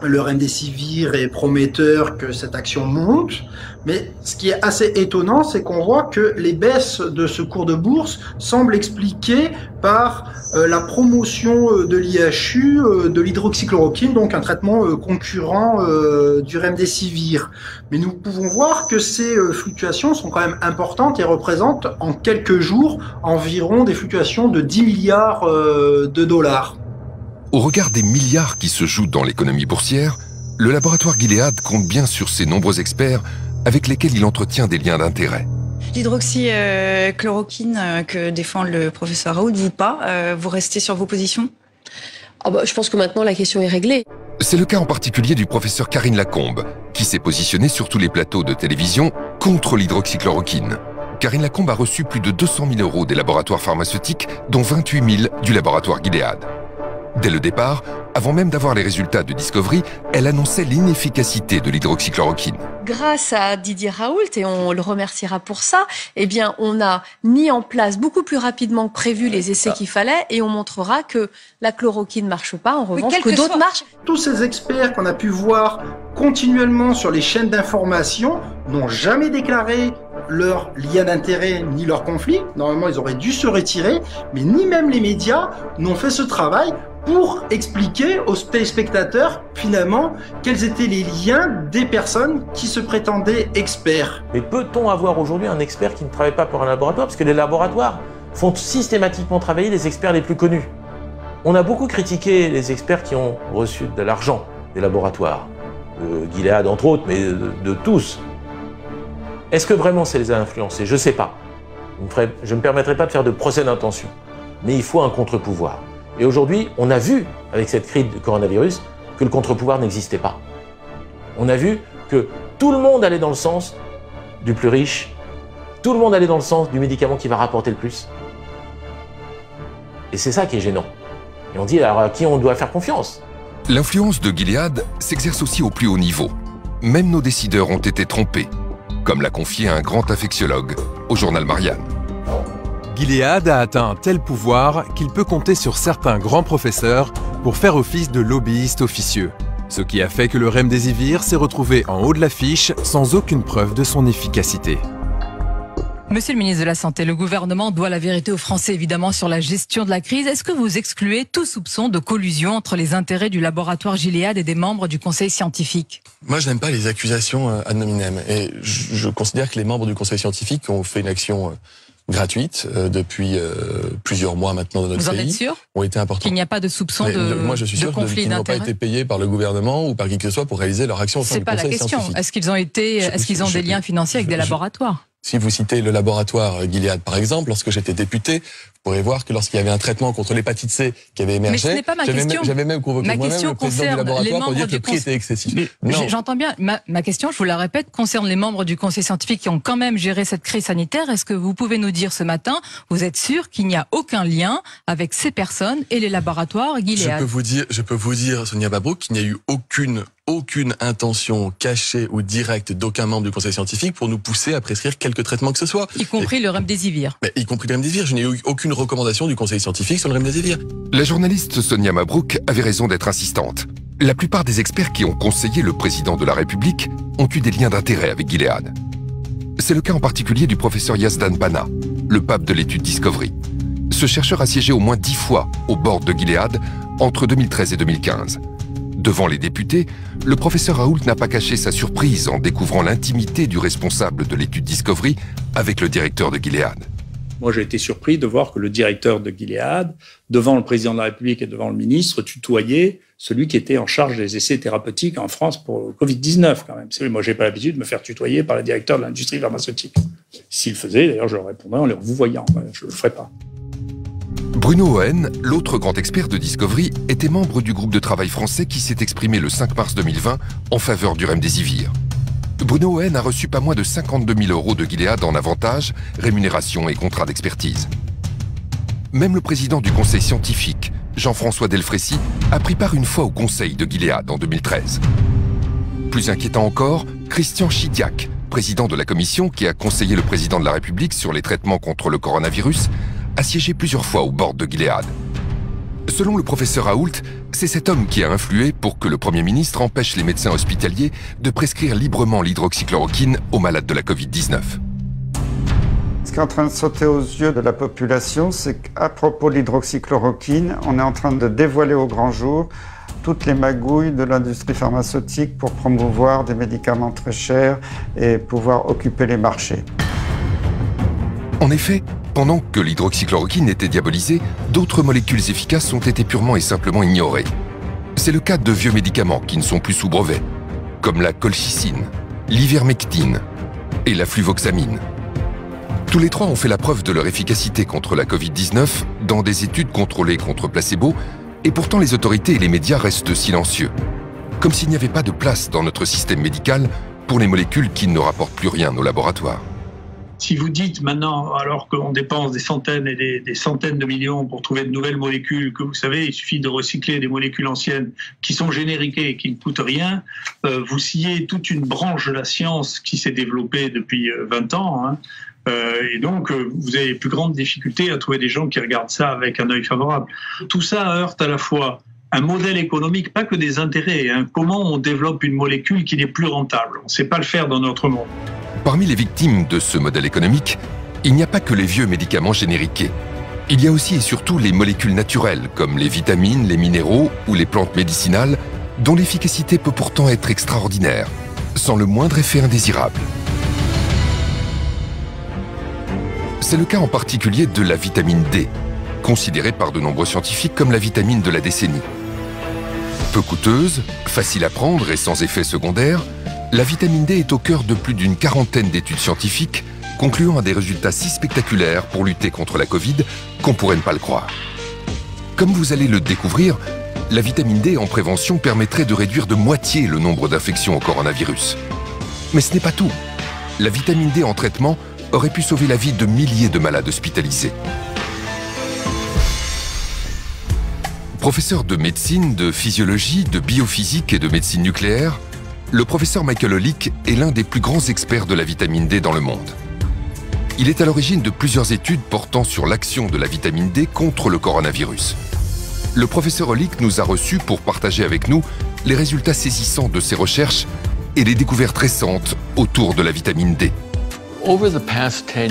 le remdesivir est prometteur, que cette action monte. Mais ce qui est assez étonnant, c'est qu'on voit que les baisses de ce cours de bourse semblent expliquées par la promotion de l'IHU, de l'hydroxychloroquine, donc un traitement concurrent du remdesivir. Mais nous pouvons voir que ces fluctuations sont quand même importantes et représentent en quelques jours environ des fluctuations de 10 milliards de dollars. Au regard des milliards qui se jouent dans l'économie boursière, le laboratoire Gilead compte bien sur ses nombreux experts avec lesquels il entretient des liens d'intérêt. L'hydroxychloroquine que défend le professeur Raoult, vous pas, vous restez sur vos positions? Je pense que maintenant la question est réglée. C'est le cas en particulier du professeur Karine Lacombe, qui s'est positionnée sur tous les plateaux de télévision contre l'hydroxychloroquine. Karine Lacombe a reçu plus de 200 000 € des laboratoires pharmaceutiques, dont 28 000 du laboratoire Gilead. Dès le départ, avant même d'avoir les résultats de Discovery, elle annonçait l'inefficacité de l'hydroxychloroquine. Grâce à Didier Raoult, et on le remerciera pour ça, on a mis en place beaucoup plus rapidement que prévu les essais qu'il fallait, et on montrera que la chloroquine ne marche pas, en revanche, que d'autres marchent. Tous ces experts qu'on a pu voir continuellement sur les chaînes d'information n'ont jamais déclaré leur lien d'intérêt ni leur conflit. Normalement, ils auraient dû se retirer, mais ni même les médias n'ont fait ce travail pour expliquer aux téléspectateurs, finalement, quels étaient les liens des personnes qui se prétendaient experts. Mais peut-on avoir aujourd'hui un expert qui ne travaille pas pour un laboratoire? Parce que les laboratoires font systématiquement travailler les experts les plus connus. On a beaucoup critiqué les experts qui ont reçu de l'argent des laboratoires, de Gilead entre autres, mais de tous. Est-ce que vraiment ça les a influencés? Je ne sais pas. Je ne me permettrai pas de faire de procès d'intention. Mais il faut un contre-pouvoir. Et aujourd'hui, on a vu, avec cette crise du coronavirus, que le contre-pouvoir n'existait pas. On a vu que tout le monde allait dans le sens du plus riche, tout le monde allait dans le sens du médicament qui va rapporter le plus. Et c'est ça qui est gênant. Et on dit, alors à qui on doit faire confiance? L'influence de Gilead s'exerce aussi au plus haut niveau. Même nos décideurs ont été trompés, comme l'a confié un grand infectiologue au journal Marianne. Gilead a atteint un tel pouvoir qu'il peut compter sur certains grands professeurs pour faire office de lobbyiste officieux. Ce qui a fait que le remdesivir s'est retrouvé en haut de l'affiche sans aucune preuve de son efficacité. Monsieur le ministre de la Santé, le gouvernement doit la vérité aux Français évidemment sur la gestion de la crise. Est-ce que vous excluez tout soupçon de collusion entre les intérêts du laboratoire Gilead et des membres du conseil scientifique? Moi, je n'aime pas les accusations ad hominem. Et je considère que les membres du conseil scientifique ont fait une action gratuite depuis plusieurs mois maintenant dans notre pays. Vous en êtes sûr? Ont été importants. Qu'il n'y a pas de soupçon moi, je suis sûr qu'ils n'ont pas été payés par le gouvernement ou par qui que ce soit pour réaliser leur action au sein du conseil scientifique. C'est pas la question. Est-ce qu'ils ont des liens financiers avec des laboratoires? Si vous citez le laboratoire Gilead, par exemple, lorsque j'étais député, vous pourrez voir que lorsqu'il y avait un traitement contre l'hépatite C qui avait émergé, mais ce n'est pas ma question. J'avais même convoqué moi-même le président du laboratoire pour dire que le prix était excessif. J'entends bien. Ma question, je vous la répète, concerne les membres du conseil scientifique qui ont quand même géré cette crise sanitaire. Est-ce que vous pouvez nous dire ce matin, vous êtes sûr qu'il n'y a aucun lien avec ces personnes et les laboratoires Gilead? Je peux vous dire, Sonia Mabrouk, qu'il n'y a eu aucune intention cachée ou directe d'aucun membre du conseil scientifique pour nous pousser à prescrire quelque traitement que ce soit. Y compris le remdesivir. Y compris le remdesivir. Je n'ai eu aucune recommandation du conseil scientifique sur le remdesivir. La journaliste Sonia Mabrouk avait raison d'être insistante. La plupart des experts qui ont conseillé le président de la République ont eu des liens d'intérêt avec Gilead. C'est le cas en particulier du professeur Yazdan Bana, le pape de l'étude Discovery. Ce chercheur a siégé au moins 10 fois au board de Gilead entre 2013 et 2015. Devant les députés, le professeur Raoult n'a pas caché sa surprise en découvrant l'intimité du responsable de l'étude Discovery avec le directeur de Gilead. Moi, j'ai été surpris de voir que le directeur de Gilead, devant le président de la République et devant le ministre, tutoyait celui qui était en charge des essais thérapeutiques en France pour le Covid-19, quand même. Moi, j'ai pas l'habitude de me faire tutoyer par le directeur de l'industrie pharmaceutique. S'il le faisait, d'ailleurs, je leur répondrais en leur vous voyant. Je le ferais pas. Bruno Ohen, l'autre grand expert de Discovery, était membre du groupe de travail français qui s'est exprimé le 5 mars 2020 en faveur du remdesivir. Bruno Ohen a reçu pas moins de 52 000 € de Gilead en avantages, rémunération et contrats d'expertise. Même le président du conseil scientifique, Jean-François Delfrécy, a pris part une fois au conseil de Gilead en 2013. Plus inquiétant encore, Christian Chidiac, président de la commission qui a conseillé le président de la République sur les traitements contre le coronavirus, a siégé plusieurs fois au board de Gilead. Selon le professeur Raoult, c'est cet homme qui a influé pour que le Premier ministre empêche les médecins hospitaliers de prescrire librement l'hydroxychloroquine aux malades de la Covid-19. Ce qui est en train de sauter aux yeux de la population, c'est qu'à propos de l'hydroxychloroquine, on est en train de dévoiler au grand jour toutes les magouilles de l'industrie pharmaceutique pour promouvoir des médicaments très chers et pouvoir occuper les marchés. En effet, pendant que l'hydroxychloroquine était diabolisée, d'autres molécules efficaces ont été purement et simplement ignorées. C'est le cas de vieux médicaments qui ne sont plus sous brevet, comme la colchicine, l'ivermectine et la fluvoxamine. Tous les trois ont fait la preuve de leur efficacité contre la Covid-19 dans des études contrôlées contre placebo, et pourtant les autorités et les médias restent silencieux, comme s'il n'y avait pas de place dans notre système médical pour les molécules qui ne rapportent plus rien au laboratoire. Si vous dites maintenant, alors qu'on dépense des centaines et des centaines de millions pour trouver de nouvelles molécules, que vous savez, il suffit de recycler des molécules anciennes qui sont génériquées et qui ne coûtent rien, vous sciez toute une branche de la science qui s'est développée depuis 20 ans, hein. Et donc, vous avez les plus grandes difficultés à trouver des gens qui regardent ça avec un œil favorable. Tout ça heurte à la fois un modèle économique, pas que des intérêts, hein. Comment on développe une molécule qui n'est plus rentable? On ne sait pas le faire dans notre monde. Parmi les victimes de ce modèle économique, il n'y a pas que les vieux médicaments génériqués. Il y a aussi et surtout les molécules naturelles, comme les vitamines, les minéraux ou les plantes médicinales, dont l'efficacité peut pourtant être extraordinaire, sans le moindre effet indésirable. C'est le cas en particulier de la vitamine D, considérée par de nombreux scientifiques comme la vitamine de la décennie. Peu coûteuse, facile à prendre et sans effet secondaire, la vitamine D est au cœur de plus d'une quarantaine d'études scientifiques concluant à des résultats si spectaculaires pour lutter contre la Covid qu'on pourrait ne pas le croire. Comme vous allez le découvrir, la vitamine D en prévention permettrait de réduire de moitié le nombre d'infections au coronavirus. Mais ce n'est pas tout. La vitamine D en traitement aurait pu sauver la vie de milliers de malades hospitalisés. Professeur de médecine, de physiologie, de biophysique et de médecine nucléaire, le professeur Michael Olick est l'un des plus grands experts de la vitamine D dans le monde. Il est à l'origine de plusieurs études portant sur l'action de la vitamine D contre le coronavirus. Le professeur Olick nous a reçus pour partager avec nous les résultats saisissants de ses recherches et les découvertes récentes autour de la vitamine D.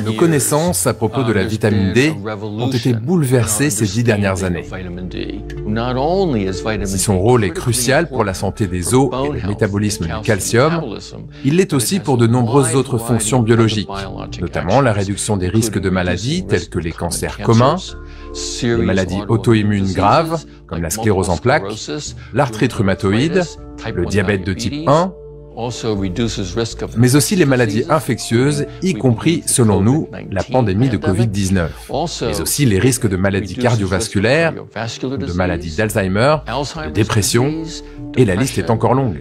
Nos connaissances à propos de la vitamine D ont été bouleversées ces 10 dernières années. Si son rôle est crucial pour la santé des os et le métabolisme du calcium, il l'est aussi pour de nombreuses autres fonctions biologiques, notamment la réduction des risques de maladies telles que les cancers communs, les maladies auto-immunes graves comme la sclérose en plaques, l'arthrite rhumatoïde, le diabète de type 1, mais aussi les maladies infectieuses, y compris, selon nous, la pandémie de Covid-19, mais aussi les risques de maladies cardiovasculaires, de maladies d'Alzheimer, de dépression, et la liste est encore longue.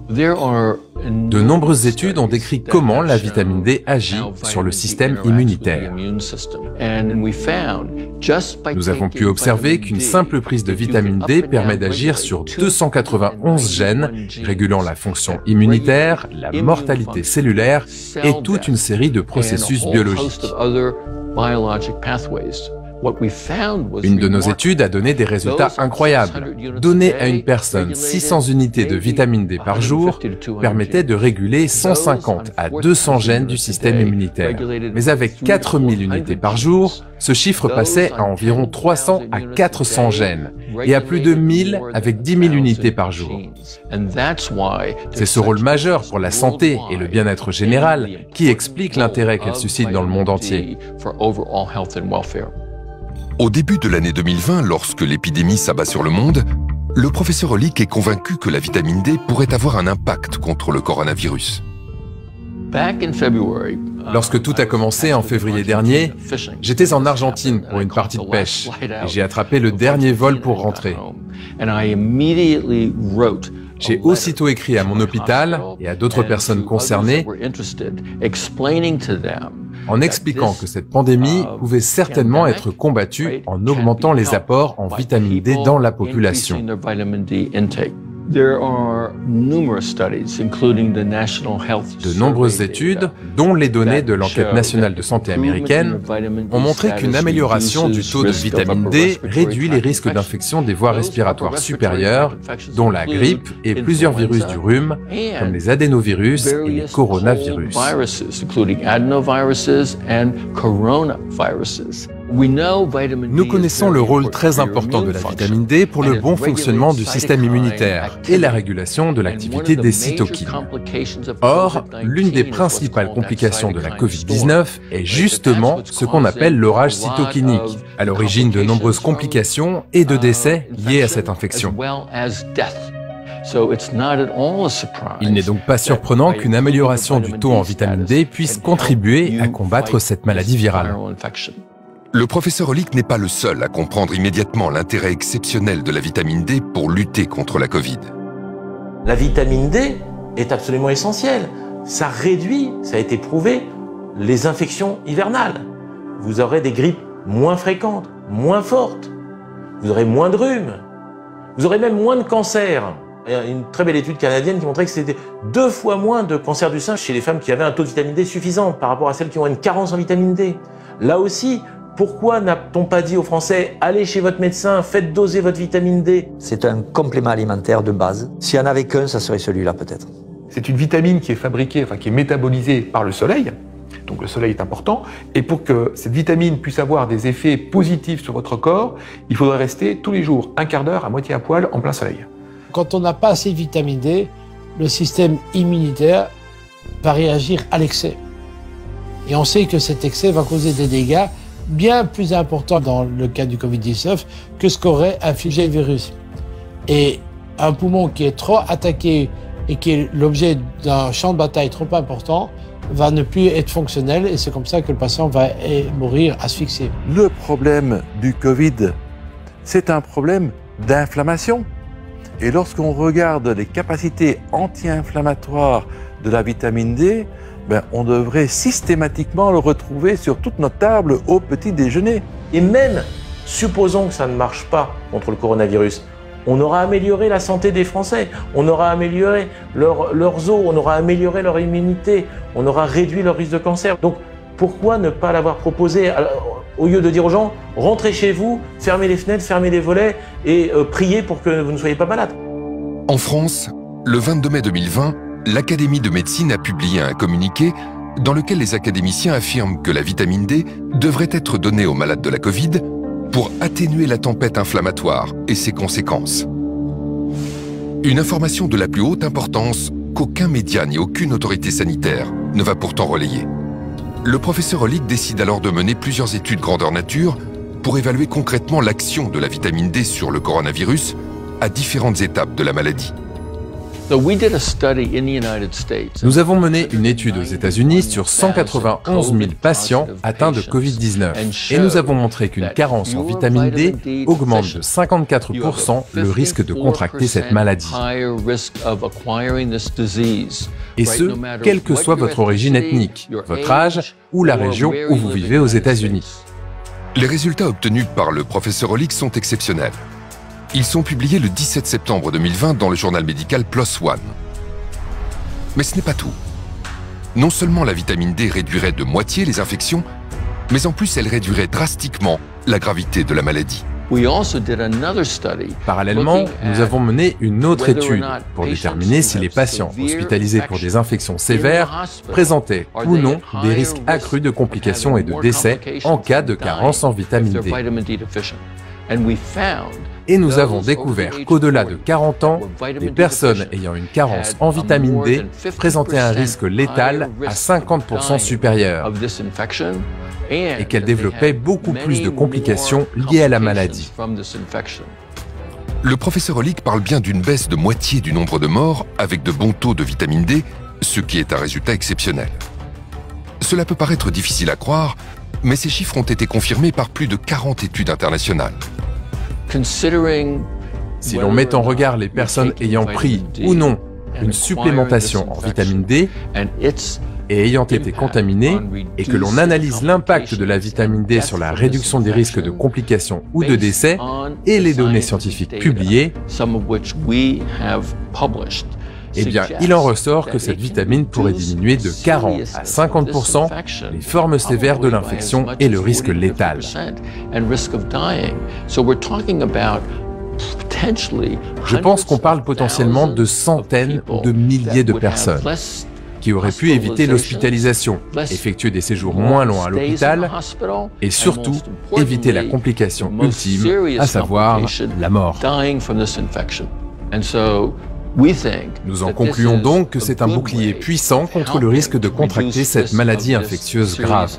De nombreuses études ont décrit comment la vitamine D agit sur le système immunitaire. Nous avons pu observer qu'une simple prise de vitamine D permet d'agir sur 291 gènes régulant la fonction immunitaire, la mortalité cellulaire et toute une série de processus biologiques. Une de nos études a donné des résultats incroyables. Donner à une personne 600 unités de vitamine D par jour permettait de réguler 150 à 200 gènes du système immunitaire. Mais avec 4000 unités par jour, ce chiffre passait à environ 300 à 400 gènes et à plus de 1000 avec 10 000 unités par jour. C'est ce rôle majeur pour la santé et le bien-être général qui explique l'intérêt qu'elle suscite dans le monde entier. Au début de l'année 2020, lorsque l'épidémie s'abat sur le monde, le professeur Olick est convaincu que la vitamine D pourrait avoir un impact contre le coronavirus. Lorsque tout a commencé en février dernier, j'étais en Argentine pour une partie de pêche et j'ai attrapé le dernier vol pour rentrer. J'ai aussitôt écrit à mon hôpital et à d'autres personnes concernées en expliquant que cette pandémie pouvait certainement être combattue en augmentant les apports en vitamine D dans la population. De nombreuses études, dont les données de l'enquête nationale de santé américaine, ont montré qu'une amélioration du taux de vitamine D réduit les risques d'infection des voies respiratoires supérieures, dont la grippe et plusieurs virus du rhume, comme les adénovirus et les coronavirus. Nous connaissons le rôle très important de la vitamine D pour le bon fonctionnement du système immunitaire et la régulation de l'activité des cytokines. Or, l'une des principales complications de la Covid-19 est justement ce qu'on appelle l'orage cytokinique, à l'origine de nombreuses complications et de décès liés à cette infection. Il n'est donc pas surprenant qu'une amélioration du taux en vitamine D puisse contribuer à combattre cette maladie virale. Le professeur Hollick n'est pas le seul à comprendre immédiatement l'intérêt exceptionnel de la vitamine D pour lutter contre la Covid. La vitamine D est absolument essentielle. Ça réduit, ça a été prouvé, les infections hivernales. Vous aurez des grippes moins fréquentes, moins fortes. Vous aurez moins de rhume. Vous aurez même moins de cancers. Il y a une très belle étude canadienne qui montrait que c'était 2 fois moins de cancer du sein chez les femmes qui avaient un taux de vitamine D suffisant par rapport à celles qui ont une carence en vitamine D. Là aussi, pourquoi n'a-t-on pas dit aux Français « Allez chez votre médecin, faites doser votre vitamine D ». C'est un complément alimentaire de base. S'il n'y en avait qu'un, ça serait celui-là peut-être. C'est une vitamine qui est fabriquée, qui est métabolisée par le soleil. Donc le soleil est important. Et pour que cette vitamine puisse avoir des effets positifs sur votre corps, il faudrait rester tous les jours, un quart d'heure à moitié à poil en plein soleil. Quand on n'a pas assez de vitamine D, le système immunitaire va réagir à l'excès. Et on sait que cet excès va causer des dégâts bien plus importants dans le cas du Covid-19 que ce qu'aurait infligé le virus. Et un poumon qui est trop attaqué et qui est l'objet d'un champ de bataille trop important va ne plus être fonctionnel et c'est comme ça que le patient va mourir asphyxié. Le problème du Covid, c'est un problème d'inflammation. Et lorsqu'on regarde les capacités anti-inflammatoires de la vitamine D, on devrait systématiquement le retrouver sur toute notre table au petit déjeuner. Et même, supposons que ça ne marche pas contre le coronavirus, on aura amélioré la santé des Français, on aura amélioré leurs os, on aura amélioré leur immunité, on aura réduit leur risque de cancer. Donc pourquoi ne pas l'avoir proposé au lieu de dire aux gens « rentrez chez vous, fermez les fenêtres, fermez les volets et priez pour que vous ne soyez pas malade ». En France, le 22 mai 2020, l'Académie de médecine a publié un communiqué dans lequel les académiciens affirment que la vitamine D devrait être donnée aux malades de la Covid pour atténuer la tempête inflammatoire et ses conséquences. Une information de la plus haute importance qu'aucun média ni aucune autorité sanitaire ne va pourtant relayer. Le professeur Hollick décide alors de mener plusieurs études grandeur nature pour évaluer concrètement l'action de la vitamine D sur le coronavirus à différentes étapes de la maladie. Nous avons mené une étude aux États-Unis sur 191 000 patients atteints de Covid-19 et nous avons montré qu'une carence en vitamine D augmente de 54% le risque de contracter cette maladie. Et ce, quelle que soit votre origine ethnique, votre âge ou la région où vous vivez aux États-Unis. Les résultats obtenus par le professeur Hollick sont exceptionnels. Ils sont publiés le 17 septembre 2020 dans le journal médical PLOS ONE. Mais ce n'est pas tout. Non seulement la vitamine D réduirait de moitié les infections, mais en plus elle réduirait drastiquement la gravité de la maladie. Parallèlement, nous avons mené une autre étude pour déterminer si les patients hospitalisés pour des infections sévères présentaient ou non des risques accrus de complications et de décès en cas de carence en vitamine D. Et nous avons découvert qu'au-delà de 40 ans, les personnes ayant une carence en vitamine D présentaient un risque létal à 50% supérieur et qu'elles développaient beaucoup plus de complications liées à la maladie. Le professeur Hollick parle bien d'une baisse de moitié du nombre de morts avec de bons taux de vitamine D, ce qui est un résultat exceptionnel. Cela peut paraître difficile à croire, mais ces chiffres ont été confirmés par plus de 40 études internationales. Si l'on met en regard les personnes ayant pris ou non une supplémentation en vitamine D et ayant été contaminés, et que l'on analyse l'impact de la vitamine D sur la réduction des risques de complications ou de décès, et les données scientifiques publiées, eh bien, il en ressort que cette vitamine pourrait diminuer de 40 à 50% les formes sévères de l'infection et le risque létal. Je pense qu'on parle potentiellement de centaines ou de milliers de personnes qui auraient pu éviter l'hospitalisation, effectuer des séjours moins longs à l'hôpital et surtout éviter la complication ultime, à savoir la mort. Nous en concluons donc que c'est un bouclier puissant contre le risque de contracter cette maladie infectieuse grave.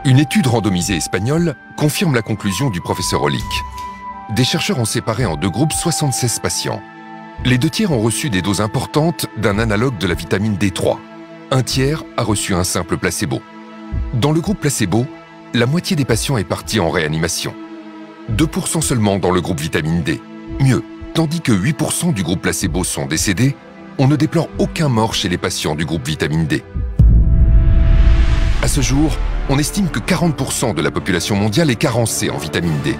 Une étude randomisée espagnole confirme la conclusion du professeur Hollick. Des chercheurs ont séparé en deux groupes 76 patients. Les 2 tiers ont reçu des doses importantes d'un analogue de la vitamine D3. Un tiers a reçu un simple placebo. Dans le groupe placebo, la moitié des patients est partie en réanimation. 2% seulement dans le groupe vitamine D. Mieux, tandis que 8% du groupe placebo sont décédés, on ne déplore aucun mort chez les patients du groupe vitamine D. À ce jour, on estime que 40% de la population mondiale est carencée en vitamine D.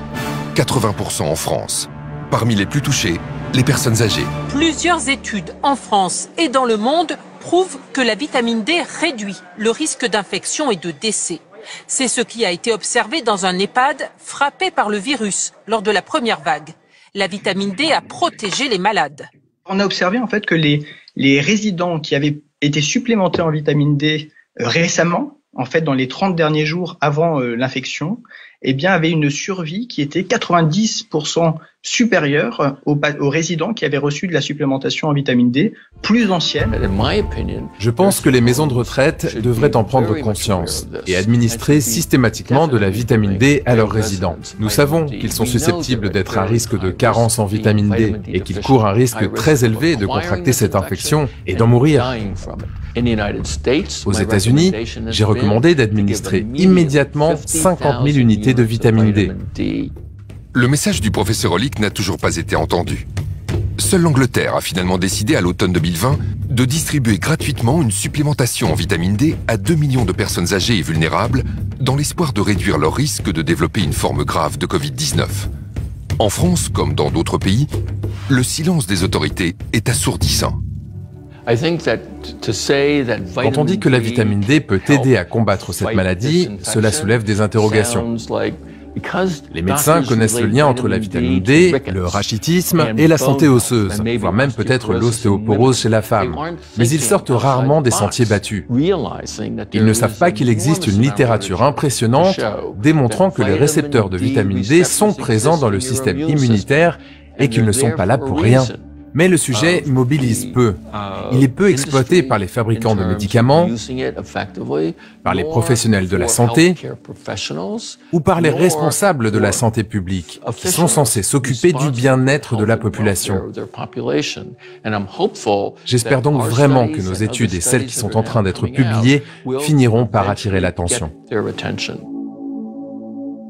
80% en France. Parmi les plus touchés, les personnes âgées. Plusieurs études en France et dans le monde prouvent que la vitamine D réduit le risque d'infection et de décès. C'est ce qui a été observé dans un EHPAD frappé par le virus lors de la première vague. La vitamine D a protégé les malades. On a observé en fait que les résidents qui avaient été supplémentés en vitamine D récemment, en fait dans les 30 derniers jours avant l'infection, eh bien avaient une survie qui était 90% supérieure aux résidents qui avaient reçu de la supplémentation en vitamine D plus ancienne. Je pense que les maisons de retraite devraient en prendre conscience et administrer systématiquement de la vitamine D à leurs résidents. Nous savons qu'ils sont susceptibles d'être à risque de carence en vitamine D et qu'ils courent un risque très élevé de contracter cette infection et d'en mourir. Aux États-Unis, j'ai recommandé d'administrer immédiatement 50 000 unités de vitamine D. Le message du professeur Hollick n'a toujours pas été entendu. Seule l'Angleterre a finalement décidé à l'automne 2020 de distribuer gratuitement une supplémentation en vitamine D à 2 millions de personnes âgées et vulnérables dans l'espoir de réduire leur risque de développer une forme grave de Covid-19. En France, comme dans d'autres pays, le silence des autorités est assourdissant. Quand on dit que la vitamine D peut aider à combattre cette maladie, cela soulève des interrogations. Les médecins connaissent le lien entre la vitamine D, le rachitisme et la santé osseuse, voire même peut-être l'ostéoporose chez la femme. Mais ils sortent rarement des sentiers battus. Ils ne savent pas qu'il existe une littérature impressionnante démontrant que les récepteurs de vitamine D sont présents dans le système immunitaire et qu'ils ne sont pas là pour rien. Mais le sujet mobilise peu. Il est peu exploité par les fabricants de médicaments, par les professionnels de la santé ou par les responsables de la santé publique qui sont censés s'occuper du bien-être de la population. J'espère donc vraiment que nos études et celles qui sont en train d'être publiées finiront par attirer l'attention.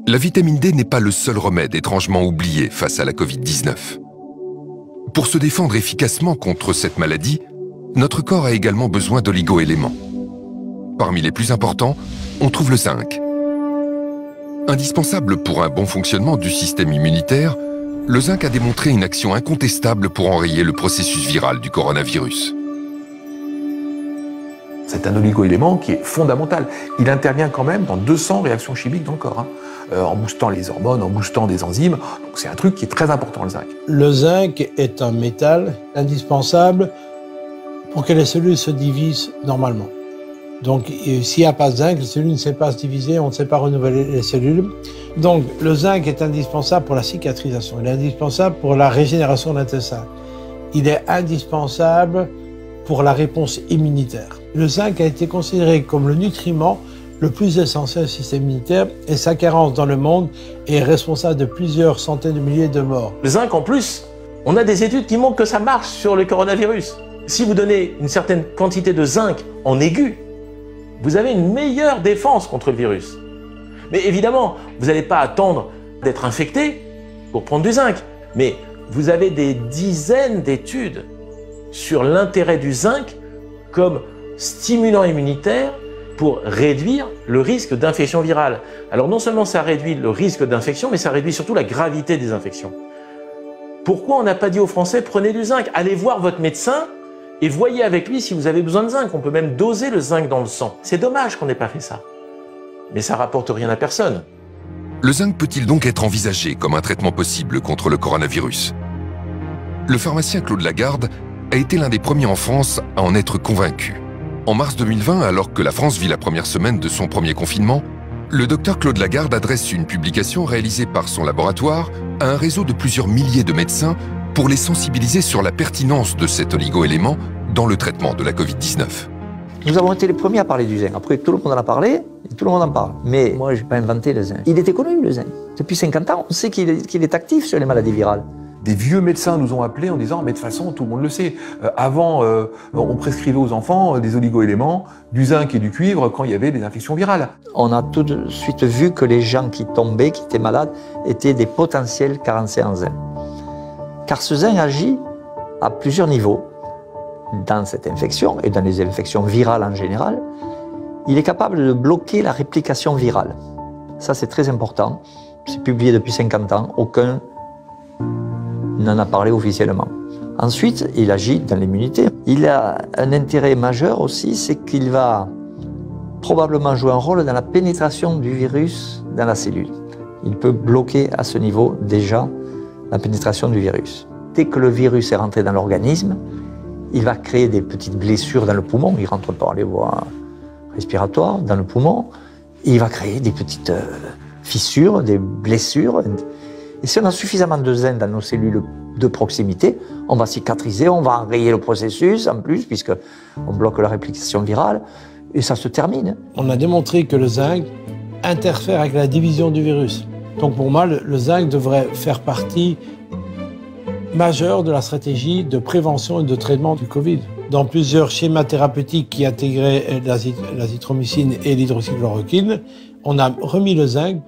La vitamine D n'est pas le seul remède étrangement oublié face à la Covid-19. Pour se défendre efficacement contre cette maladie, notre corps a également besoin d'oligo-éléments. Parmi les plus importants, on trouve le zinc. Indispensable pour un bon fonctionnement du système immunitaire, le zinc a démontré une action incontestable pour enrayer le processus viral du coronavirus. C'est un oligo-élément qui est fondamental. Il intervient quand même dans 200 réactions chimiques dans le corps, en boostant les hormones, en boostant des enzymes. Donc c'est un truc qui est très important, le zinc. Le zinc est un métal indispensable pour que les cellules se divisent normalement. Donc s'il n'y a pas de zinc, les cellules ne savent pas se diviser, on ne sait pas renouveler les cellules. Donc le zinc est indispensable pour la cicatrisation, il est indispensable pour la régénération de l'intestin. Il est indispensable pour la réponse immunitaire. Le zinc a été considéré comme le nutriment le plus essentiel au système immunitaire et sa carence dans le monde est responsable de plusieurs centaines de milliers de morts. Le zinc, en plus, on a des études qui montrent que ça marche sur le coronavirus. Si vous donnez une certaine quantité de zinc en aigu, vous avez une meilleure défense contre le virus. Mais évidemment, vous n'allez pas attendre d'être infecté pour prendre du zinc. Mais vous avez des dizaines d'études sur l'intérêt du zinc comme stimulant immunitaire pour réduire le risque d'infection virale. Alors non seulement ça réduit le risque d'infection, mais ça réduit surtout la gravité des infections. Pourquoi on n'a pas dit aux Français, prenez du zinc, allez voir votre médecin et voyez avec lui si vous avez besoin de zinc. On peut même doser le zinc dans le sang. C'est dommage qu'on n'ait pas fait ça. Mais ça rapporte rien à personne. Le zinc peut-il donc être envisagé comme un traitement possible contre le coronavirus? Le pharmacien Claude Lagarde a été l'un des premiers en France à en être convaincu. En mars 2020, alors que la France vit la première semaine de son premier confinement, le docteur Claude Lagarde adresse une publication réalisée par son laboratoire à un réseau de plusieurs milliers de médecins pour les sensibiliser sur la pertinence de cet oligo-élément dans le traitement de la Covid-19. Nous avons été les premiers à parler du zinc. Après, tout le monde en a parlé, et tout le monde en parle. Mais moi, je n'ai pas inventé le zinc. Il était connu, le zinc. Depuis 50 ans, on sait qu'il est actif sur les maladies virales. Des vieux médecins nous ont appelés en disant « mais de toute façon, tout le monde le sait. Avant, on prescrivait aux enfants des oligo-éléments, du zinc et du cuivre quand il y avait des infections virales. » On a tout de suite vu que les gens qui tombaient, qui étaient malades, étaient des potentiels carencés en zinc. Car ce zinc agit à plusieurs niveaux dans cette infection et dans les infections virales en général. Il est capable de bloquer la réplication virale. Ça, c'est très important. C'est publié depuis 50 ans. Aucun n'en a parlé officiellement. Ensuite, il agit dans l'immunité. Il a un intérêt majeur aussi, c'est qu'il va probablement jouer un rôle dans la pénétration du virus dans la cellule. Il peut bloquer à ce niveau déjà la pénétration du virus. Dès que le virus est rentré dans l'organisme, il va créer des petites blessures dans le poumon. Il rentre par les voies respiratoires dans le poumon. Et il va créer des petites fissures, des blessures. Et si on a suffisamment de zinc dans nos cellules de proximité, on va cicatriser, on va enrayer le processus en plus, puisqu'on bloque la réplication virale, et ça se termine. On a démontré que le zinc interfère avec la division du virus. Donc pour moi, le zinc devrait faire partie majeure de la stratégie de prévention et de traitement du Covid. Dans plusieurs schémas thérapeutiques qui intégraient l'azithromycine et l'hydroxychloroquine, on a remis le zinc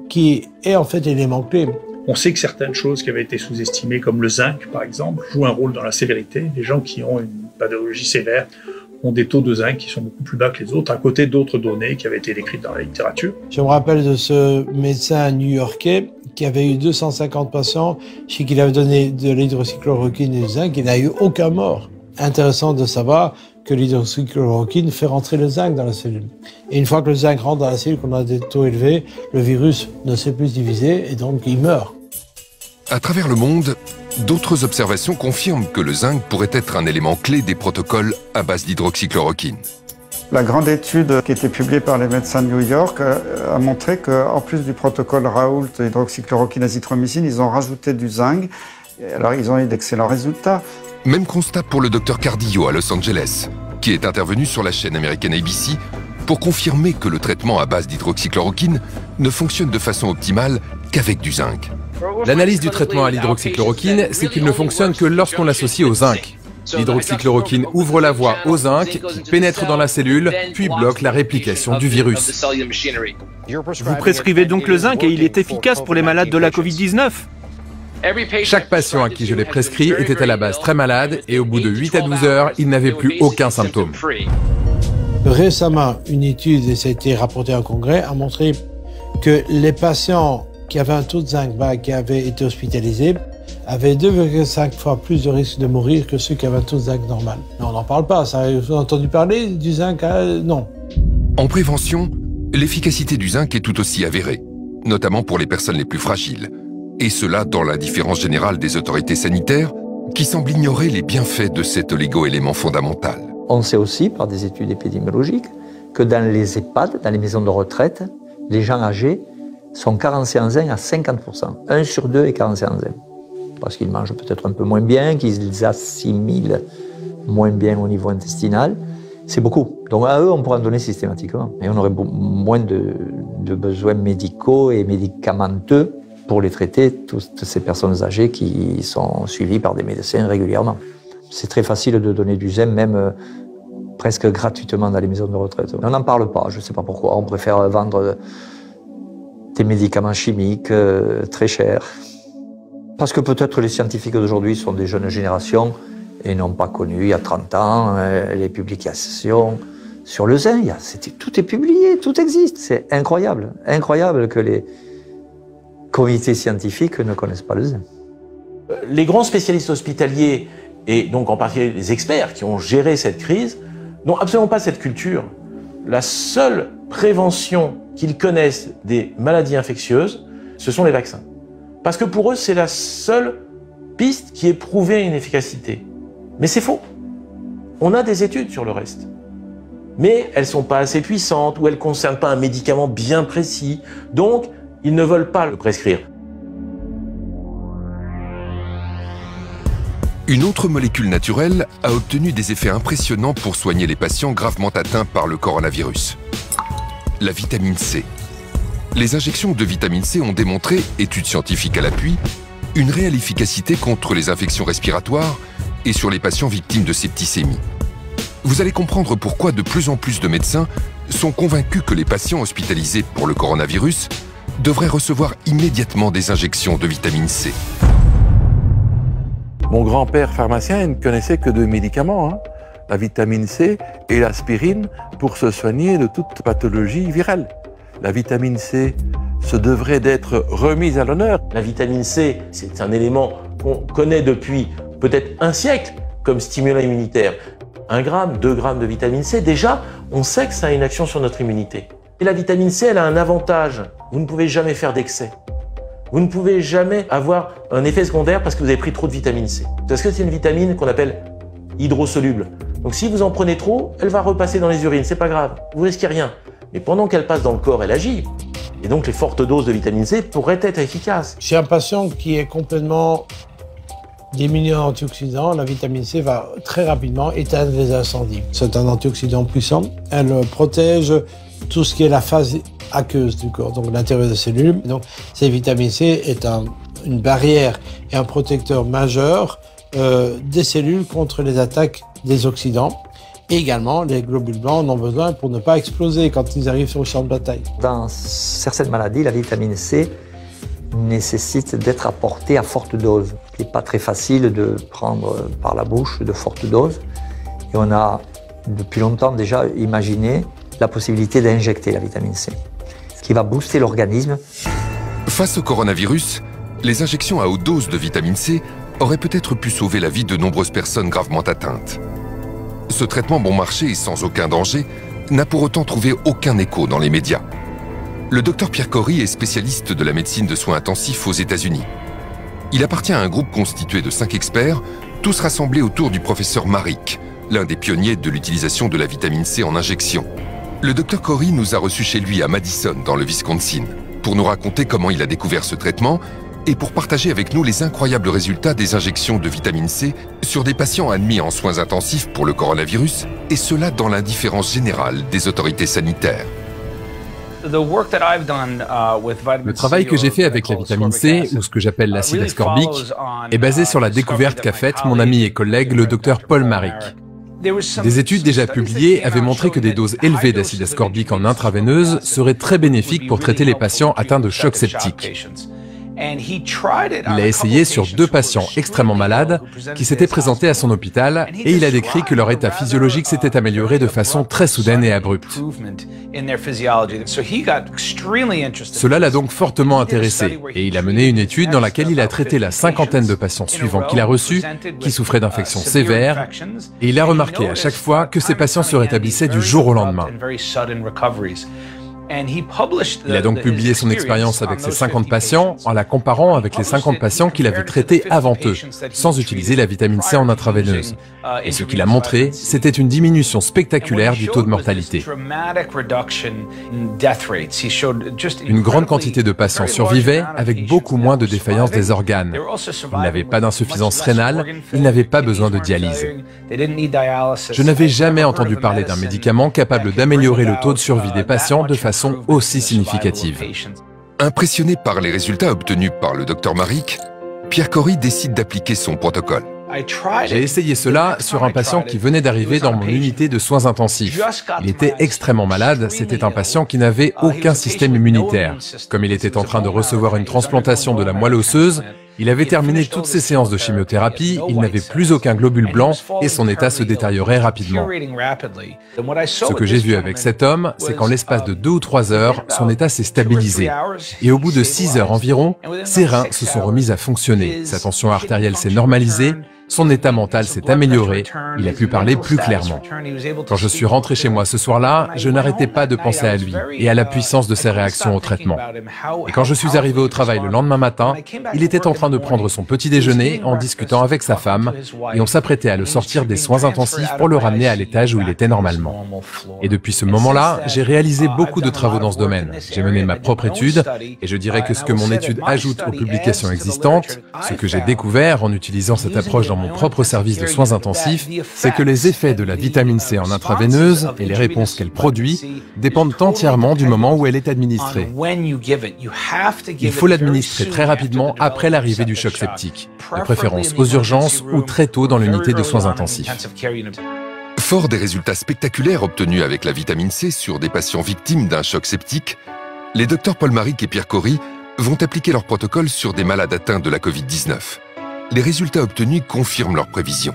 qui est en fait l'élément clé. On sait que certaines choses qui avaient été sous-estimées, comme le zinc par exemple, jouent un rôle dans la sévérité. Les gens qui ont une pathologie sévère ont des taux de zinc qui sont beaucoup plus bas que les autres, à côté d'autres données qui avaient été décrites dans la littérature. Je me rappelle de ce médecin new-yorkais qui avait eu 250 patients chez qui il avait donné de l'hydroxychloroquine et du zinc, il n'a eu aucun mort. Intéressant de savoir que l'hydroxychloroquine fait rentrer le zinc dans la cellule. Et une fois que le zinc rentre dans la cellule, qu'on a des taux élevés, le virus ne sait plus se diviser et donc il meurt. À travers le monde, d'autres observations confirment que le zinc pourrait être un élément clé des protocoles à base d'hydroxychloroquine. La grande étude qui a été publiée par les médecins de New York a montré qu'en plus du protocole Raoult, hydroxychloroquine, azithromycine, ils ont rajouté du zinc. Alors ils ont eu d'excellents résultats. Même constat pour le docteur Cardillo à Los Angeles, qui est intervenu sur la chaîne américaine ABC pour confirmer que le traitement à base d'hydroxychloroquine ne fonctionne de façon optimale qu'avec du zinc. L'analyse du traitement à l'hydroxychloroquine, c'est qu'il ne fonctionne que lorsqu'on l'associe au zinc. L'hydroxychloroquine ouvre la voie au zinc, qui pénètre dans la cellule, puis bloque la réplication du virus. Vous prescrivez donc le zinc et il est efficace pour les malades de la Covid-19 ? Chaque patient à qui je l'ai prescrit était à la base très malade et au bout de 8 à 12 heures, il n'avait plus aucun symptôme. Récemment, une étude, et ça a été rapporté en congrès, a montré que les patients qui avaient un taux de zinc bas, qui avaient été hospitalisés, avaient 2,5 fois plus de risque de mourir que ceux qui avaient un taux de zinc normal. Mais on n'en parle pas, ça, vous avez entendu parler du zinc? Non. En prévention, l'efficacité du zinc est tout aussi avérée, notamment pour les personnes les plus fragiles. Et cela dans l'indifférence générale des autorités sanitaires qui semblent ignorer les bienfaits de cet oligo-élément fondamental. On sait aussi, par des études épidémiologiques, que dans les EHPAD, dans les maisons de retraite, les gens âgés sont carencés en zinc à 50%. 1 sur 2 est carencé en zinc. Parce qu'ils mangent peut-être un peu moins bien, qu'ils assimilent moins bien au niveau intestinal. C'est beaucoup. Donc à eux, on pourrait en donner systématiquement. Et on aurait moins de besoins médicaux et médicamenteux pour les traiter, toutes ces personnes âgées qui sont suivies par des médecins régulièrement. C'est très facile de donner du zinc, même presque gratuitement dans les maisons de retraite. On n'en parle pas, je ne sais pas pourquoi. On préfère vendre des médicaments chimiques très chers. Parce que peut-être les scientifiques d'aujourd'hui sont des jeunes générations et n'ont pas connu il y a 30 ans les publications sur le zinc. Tout est publié, tout existe. C'est incroyable, incroyable que les comités scientifiques ne connaissent pas le zinc. Les grands spécialistes hospitaliers, et donc en particulier les experts qui ont géré cette crise, n'ont absolument pas cette culture. La seule prévention qu'ils connaissent des maladies infectieuses, ce sont les vaccins. Parce que pour eux, c'est la seule piste qui ait prouvé une efficacité. Mais c'est faux. On a des études sur le reste. Mais elles ne sont pas assez puissantes ou elles ne concernent pas un médicament bien précis. Donc, ils ne veulent pas le prescrire. Une autre molécule naturelle a obtenu des effets impressionnants pour soigner les patients gravement atteints par le coronavirus. La vitamine C. Les injections de vitamine C ont démontré, études scientifiques à l'appui, une réelle efficacité contre les infections respiratoires et sur les patients victimes de septicémie. Vous allez comprendre pourquoi de plus en plus de médecins sont convaincus que les patients hospitalisés pour le coronavirus devraient recevoir immédiatement des injections de vitamine C. Mon grand-père pharmacien, il ne connaissait que deux médicaments, hein, la vitamine C et l'aspirine, pour se soigner de toute pathologie virale. La vitamine C se devrait d'être remise à l'honneur. La vitamine C, c'est un élément qu'on connaît depuis peut-être un siècle comme stimulant immunitaire. 1 gramme, 2 grammes de vitamine C, déjà, on sait que ça a une action sur notre immunité. Et la vitamine C, elle a un avantage. Vous ne pouvez jamais faire d'excès. Vous ne pouvez jamais avoir un effet secondaire parce que vous avez pris trop de vitamine C. Parce que c'est une vitamine qu'on appelle hydrosoluble. Donc si vous en prenez trop, elle va repasser dans les urines, c'est pas grave, vous risquez rien. Mais pendant qu'elle passe dans le corps, elle agit. Et donc les fortes doses de vitamine C pourraient être efficaces. Chez un patient qui est complètement diminué en antioxydants, la vitamine C va très rapidement éteindre les incendies. C'est un antioxydant puissant. Elle protège tout ce qui est la phase aqueuse du corps, donc l'intérieur des cellules. Donc, cette vitamine C est une barrière et un protecteur majeur des cellules contre les attaques des oxydants. Et également, les globules blancs en ont besoin pour ne pas exploser quand ils arrivent sur le champ de bataille. Dans certaines maladies, la vitamine C nécessite d'être apportée à forte dose. Il n'est pas très facile de prendre par la bouche de fortes doses. Et on a depuis longtemps déjà imaginé la possibilité d'injecter la vitamine C, ce qui va booster l'organisme. Face au coronavirus, les injections à haute dose de vitamine C auraient peut-être pu sauver la vie de nombreuses personnes gravement atteintes. Ce traitement bon marché et sans aucun danger n'a pour autant trouvé aucun écho dans les médias. Le docteur Pierre Corry est spécialiste de la médecine de soins intensifs aux États-Unis. Il appartient à un groupe constitué de 5 experts, tous rassemblés autour du professeur Marik, l'un des pionniers de l'utilisation de la vitamine C en injection. Le docteur Corry nous a reçus chez lui à Madison, dans le Wisconsin, pour nous raconter comment il a découvert ce traitement et pour partager avec nous les incroyables résultats des injections de vitamine C sur des patients admis en soins intensifs pour le coronavirus, et cela dans l'indifférence générale des autorités sanitaires. Le travail que j'ai fait avec la vitamine C, ou ce que j'appelle l'acide ascorbique, est basé sur la découverte qu'a faite mon ami et collègue le docteur Paul Marik. Des études déjà publiées avaient montré que des doses élevées d'acide ascorbique en intraveineuse seraient très bénéfiques pour traiter les patients atteints de choc septique. Il a essayé sur 2 patients extrêmement malades qui s'étaient présentés à son hôpital et il a décrit que leur état physiologique s'était amélioré de façon très soudaine et abrupte. Cela l'a donc fortement intéressé et il a mené une étude dans laquelle il a traité la 50aine de patients suivants qu'il a reçus qui souffraient d'infections sévères et il a remarqué à chaque fois que ces patients se rétablissaient du jour au lendemain. Il a donc publié son expérience avec ces 50 patients en la comparant avec les 50 patients qu'il avait traités avant eux, sans utiliser la vitamine C en intraveineuse. Et ce qu'il a montré, c'était une diminution spectaculaire du taux de mortalité. Une grande quantité de patients survivaient avec beaucoup moins de défaillance des organes. Ils n'avaient pas d'insuffisance rénale, ils n'avaient pas besoin de dialyse. Je n'avais jamais entendu parler d'un médicament capable d'améliorer le taux de survie des patients de façon aussi significative. Impressionné par les résultats obtenus par le docteur Marik, Pierre Corry décide d'appliquer son protocole. J'ai essayé cela sur un patient qui venait d'arriver dans mon unité de soins intensifs. Il était extrêmement malade, c'était un patient qui n'avait aucun système immunitaire. Comme il était en train de recevoir une transplantation de la moelle osseuse, Il avait terminé toutes ses séances de chimiothérapie, il n'avait plus aucun globule blanc et son état se détériorait rapidement. Ce que j'ai vu avec cet homme, c'est qu'en l'espace de 2 ou 3 heures, son état s'est stabilisé. Et au bout de 6 heures environ, ses reins se sont remis à fonctionner, sa tension artérielle s'est normalisée, son état mental s'est amélioré, il a pu parler plus clairement. Quand je suis rentré chez moi ce soir-là, je n'arrêtais pas de penser à lui et à la puissance de ses réactions au traitement. Et quand je suis arrivé au travail le lendemain matin, il était en train de prendre son petit déjeuner en discutant avec sa femme et on s'apprêtait à le sortir des soins intensifs pour le ramener à l'étage où il était normalement. Et depuis ce moment-là, j'ai réalisé beaucoup de travaux dans ce domaine. J'ai mené ma propre étude et je dirais que ce que mon étude ajoute aux publications existantes, ce que j'ai découvert en utilisant cette approche dans mon propre service de soins intensifs, c'est que les effets de la vitamine C en intraveineuse et les réponses qu'elle produit dépendent entièrement du moment où elle est administrée. Il faut l'administrer très rapidement après l'arrivée du choc septique, de préférence aux urgences ou très tôt dans l'unité de soins intensifs. Fort des résultats spectaculaires obtenus avec la vitamine C sur des patients victimes d'un choc septique, les docteurs Paul Marik et Pierre Cory vont appliquer leur protocole sur des malades atteints de la Covid-19. Les résultats obtenus confirment leurs prévisions.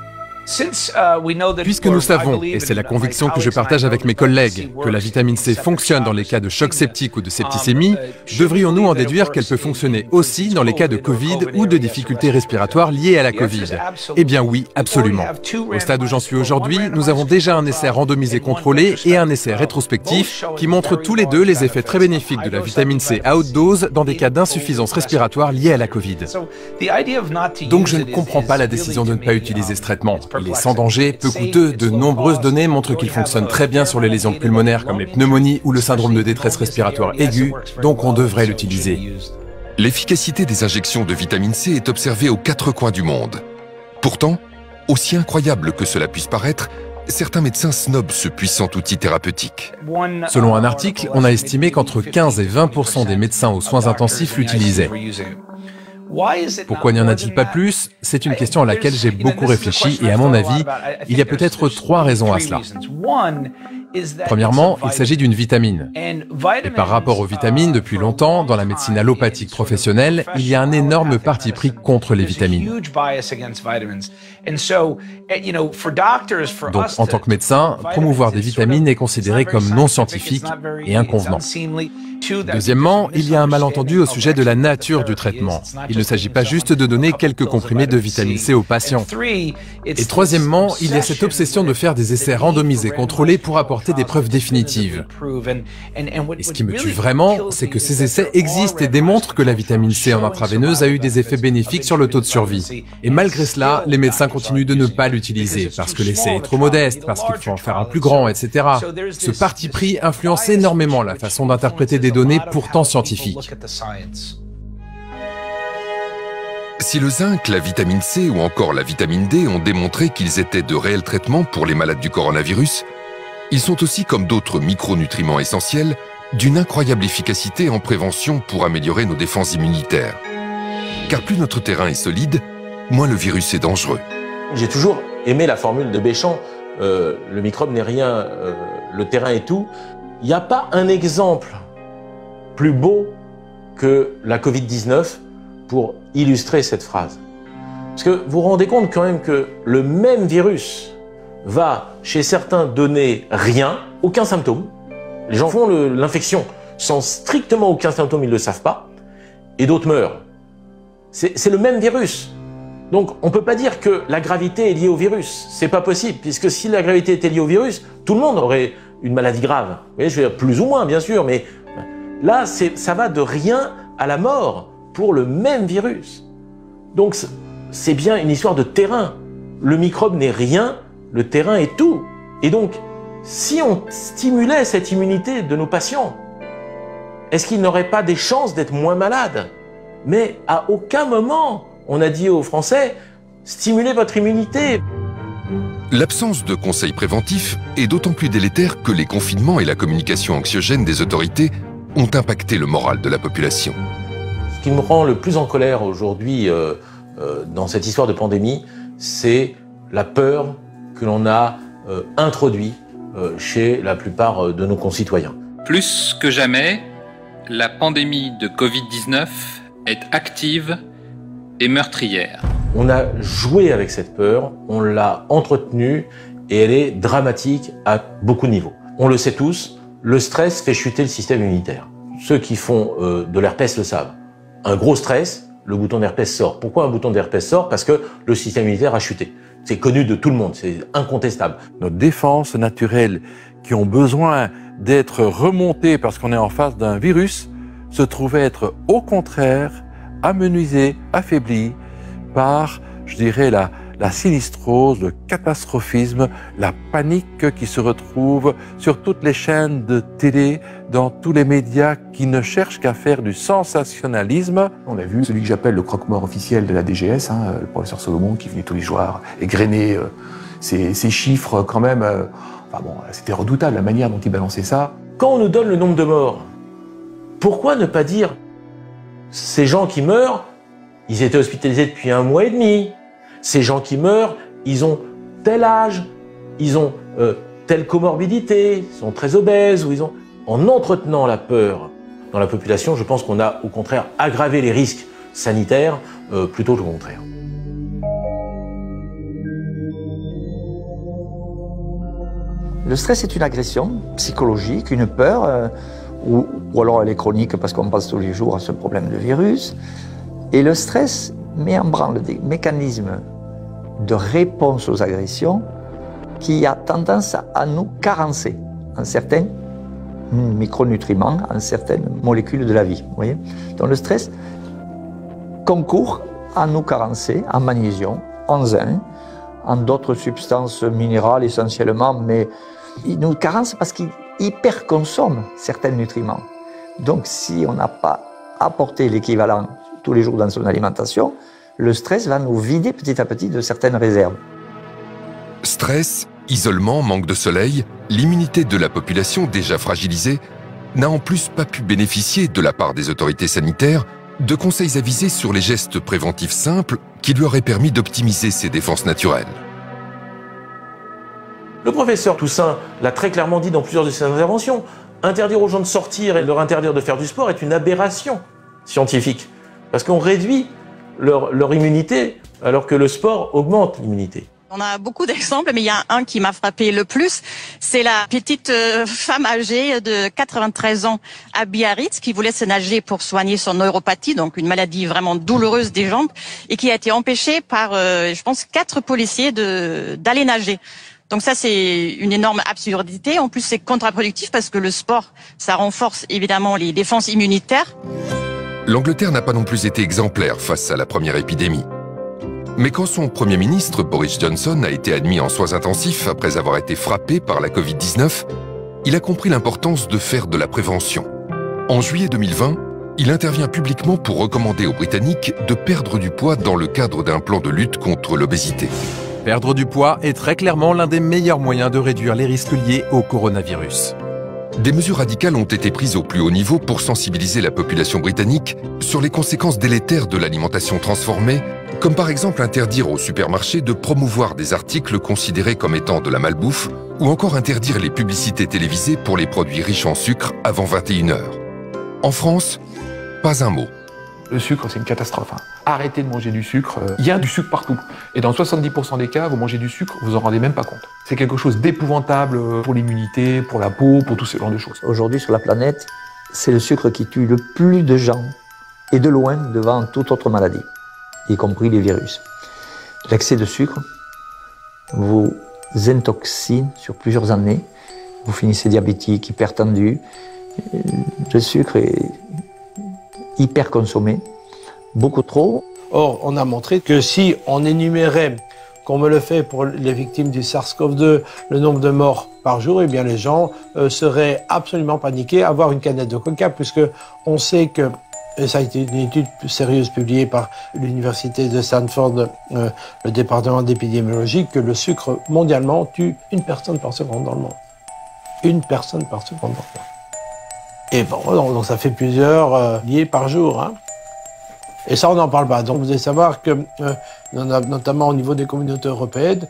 Puisque nous savons, et c'est la conviction que je partage avec mes collègues, que la vitamine C fonctionne dans les cas de choc septique ou de septicémie, devrions-nous en déduire qu'elle peut fonctionner aussi dans les cas de Covid ou de difficultés respiratoires liées à la Covid? Eh bien oui, absolument. Au stade où j'en suis aujourd'hui, nous avons déjà un essai randomisé contrôlé et un essai rétrospectif qui montrent tous les deux les effets très bénéfiques de la vitamine C à haute dose dans des cas d'insuffisance respiratoire liée à la Covid. Donc je ne comprends pas la décision de ne pas utiliser ce traitement. Il est sans danger, peu coûteux, de nombreuses données montrent qu'il fonctionne très bien sur les lésions pulmonaires comme les pneumonies ou le syndrome de détresse respiratoire aiguë, donc on devrait l'utiliser. L'efficacité des injections de vitamine C est observée aux 4 coins du monde. Pourtant, aussi incroyable que cela puisse paraître, certains médecins snobent ce puissant outil thérapeutique. Selon un article, on a estimé qu'entre 15 et 20% des médecins aux soins intensifs l'utilisaient. Pourquoi n'y en a-t-il pas plus? C'est une question à laquelle j'ai beaucoup réfléchi et à mon avis, il y a peut-être 3 raisons à cela. Premièrement, il s'agit d'une vitamine. Et par rapport aux vitamines, depuis longtemps, dans la médecine allopathique professionnelle, il y a un énorme parti pris contre les vitamines. Donc, en tant que médecin, promouvoir des vitamines est considéré comme non scientifique et inconvenant. Deuxièmement, il y a un malentendu au sujet de la nature du traitement. Il ne s'agit pas juste de donner quelques comprimés de vitamine C aux patients. Et troisièmement, il y a cette obsession de faire des essais randomisés contrôlés pour apporter des preuves définitives. Et ce qui me tue vraiment, c'est que ces essais existent et démontrent que la vitamine C en intraveineuse a eu des effets bénéfiques sur le taux de survie. Et malgré cela, les médecins continuent de ne pas l'utiliser, parce que l'essai est trop modeste, parce qu'il faut en faire un plus grand, etc. Ce parti pris influence énormément la façon d'interpréter des données pourtant scientifiques. Si le zinc, la vitamine C ou encore la vitamine D ont démontré qu'ils étaient de réels traitements pour les malades du coronavirus, ils sont aussi, comme d'autres micronutriments essentiels, d'une incroyable efficacité en prévention pour améliorer nos défenses immunitaires. Car plus notre terrain est solide, moins le virus est dangereux. J'ai toujours aimé la formule de Béchamp, le microbe n'est rien, le terrain est tout. Il n'y a pas un exemple plus beau que la Covid-19 pour illustrer cette phrase. Parce que vous vous rendez compte quand même que le même virus va, chez certains, donner rien, aucun symptôme. Les gens font l'infection sans strictement aucun symptôme, ils ne le savent pas, et d'autres meurent. C'est le même virus. Donc on ne peut pas dire que la gravité est liée au virus. C'est pas possible, puisque si la gravité était liée au virus, tout le monde aurait une maladie grave. Vous voyez, je veux dire, plus ou moins, bien sûr, mais là, ça va de rien à la mort pour le même virus. Donc c'est bien une histoire de terrain. Le microbe n'est rien, le terrain est tout. Et donc, si on stimulait cette immunité de nos patients, est-ce qu'ils n'auraient pas des chances d'être moins malades? Mais à aucun moment, on a dit aux Français, stimulez votre immunité. L'absence de conseils préventifs est d'autant plus délétère que les confinements et la communication anxiogène des autorités ont impacté le moral de la population. Ce qui me rend le plus en colère aujourd'hui dans cette histoire de pandémie, c'est la peur que l'on a introduite chez la plupart de nos concitoyens. Plus que jamais, la pandémie de Covid-19 est active et meurtrière. On a joué avec cette peur, on l'a entretenue et elle est dramatique à beaucoup de niveaux. On le sait tous, le stress fait chuter le système immunitaire. Ceux qui font de l'herpès le savent. Un gros stress, le bouton d'herpès sort. Pourquoi un bouton d'herpès sort? Parce que le système immunitaire a chuté. C'est connu de tout le monde, c'est incontestable. Nos défenses naturelles qui ont besoin d'être remontées parce qu'on est en face d'un virus se trouvaient être au contraire amenuisées, affaiblies par, je dirais, la sinistrose, le catastrophisme, la panique qui se retrouve sur toutes les chaînes de télé, dans tous les médias qui ne cherchent qu'à faire du sensationnalisme. On a vu celui que j'appelle le croque-mort officiel de la DGS, le professeur Solomon, qui venait tous les jours égrener ces chiffres quand même. Enfin bon, c'était redoutable la manière dont il balançait ça. Quand on nous donne le nombre de morts, pourquoi ne pas dire ces gens qui meurent, ils étaient hospitalisés depuis 1 mois et demi. Ces gens qui meurent, ils ont tel âge, ils ont telle comorbidité, ils sont très obèses, ou ils ont... En entretenant la peur dans la population, je pense qu'on a au contraire aggravé les risques sanitaires plutôt que le contraire. Le stress est une agression psychologique, une peur, ou alors elle est chronique parce qu'on pense tous les jours à ce problème de virus. Et le stress met en branle des mécanismes de réponse aux agressions qui a tendance à nous carencer en certains micronutriments, en certaines molécules de la vie. Vous voyez ? Donc le stress concourt à nous carencer en magnésium, en zinc, en d'autres substances minérales essentiellement, mais il nous carence parce qu'il hyperconsomme certains nutriments. Donc si on n'a pas apporté l'équivalent tous les jours dans son alimentation, le stress va nous vider petit à petit de certaines réserves. Stress, isolement, manque de soleil, l'immunité de la population déjà fragilisée n'a en plus pas pu bénéficier de la part des autorités sanitaires de conseils avisés sur les gestes préventifs simples qui lui auraient permis d'optimiser ses défenses naturelles. Le professeur Toussaint l'a très clairement dit dans plusieurs de ses interventions. Interdire aux gens de sortir et leur interdire de faire du sport est une aberration scientifique. Parce qu'on réduit leur immunité alors que le sport augmente l'immunité. On a beaucoup d'exemples, mais il y a un qui m'a frappé le plus. C'est la petite femme âgée de 93 ans à Biarritz qui voulait se nager pour soigner son neuropathie, donc une maladie vraiment douloureuse des jambes, et qui a été empêchée par, je pense, 4 policiers d'aller nager. Donc ça, c'est une énorme absurdité. En plus, c'est contre-productif parce que le sport, ça renforce évidemment les défenses immunitaires. L'Angleterre n'a pas non plus été exemplaire face à la première épidémie. Mais quand son Premier ministre, Boris Johnson, a été admis en soins intensifs après avoir été frappé par la Covid-19, il a compris l'importance de faire de la prévention. En juillet 2020, il intervient publiquement pour recommander aux Britanniques de perdre du poids dans le cadre d'un plan de lutte contre l'obésité. Perdre du poids est très clairement l'un des meilleurs moyens de réduire les risques liés au coronavirus. Des mesures radicales ont été prises au plus haut niveau pour sensibiliser la population britannique sur les conséquences délétères de l'alimentation transformée, comme par exemple interdire aux supermarchés de promouvoir des articles considérés comme étant de la malbouffe, ou encore interdire les publicités télévisées pour les produits riches en sucre avant 21h. En France, pas un mot. Le sucre, c'est une catastrophe. Arrêtez de manger du sucre. Il y a du sucre partout. Et dans 70% des cas, vous mangez du sucre, vous en rendez même pas compte. C'est quelque chose d'épouvantable pour l'immunité, pour la peau, pour tout ce genre de choses. Aujourd'hui, sur la planète, c'est le sucre qui tue le plus de gens, et de loin devant toute autre maladie, y compris les virus. L'excès de sucre vous intoxine sur plusieurs années. Vous finissez diabétique, hypertendu. Le sucre est hyper consommé, beaucoup trop. Or, on a montré que si on énumérait, comme on le fait pour les victimes du SARS-CoV-2, le nombre de morts par jour, eh bien les gens seraient absolument paniqués à avoir une canette de coca, puisque on sait que, et ça a été une étude sérieuse publiée par l'université de Stanford, le département d'épidémiologie, que le sucre mondialement tue 1 personne par seconde dans le monde. 1 personne par seconde dans le monde. Et bon, donc ça fait plusieurs liés par jour. Hein. Et ça, on n'en parle pas. Donc vous devez savoir que, notamment au niveau des communautés européennes,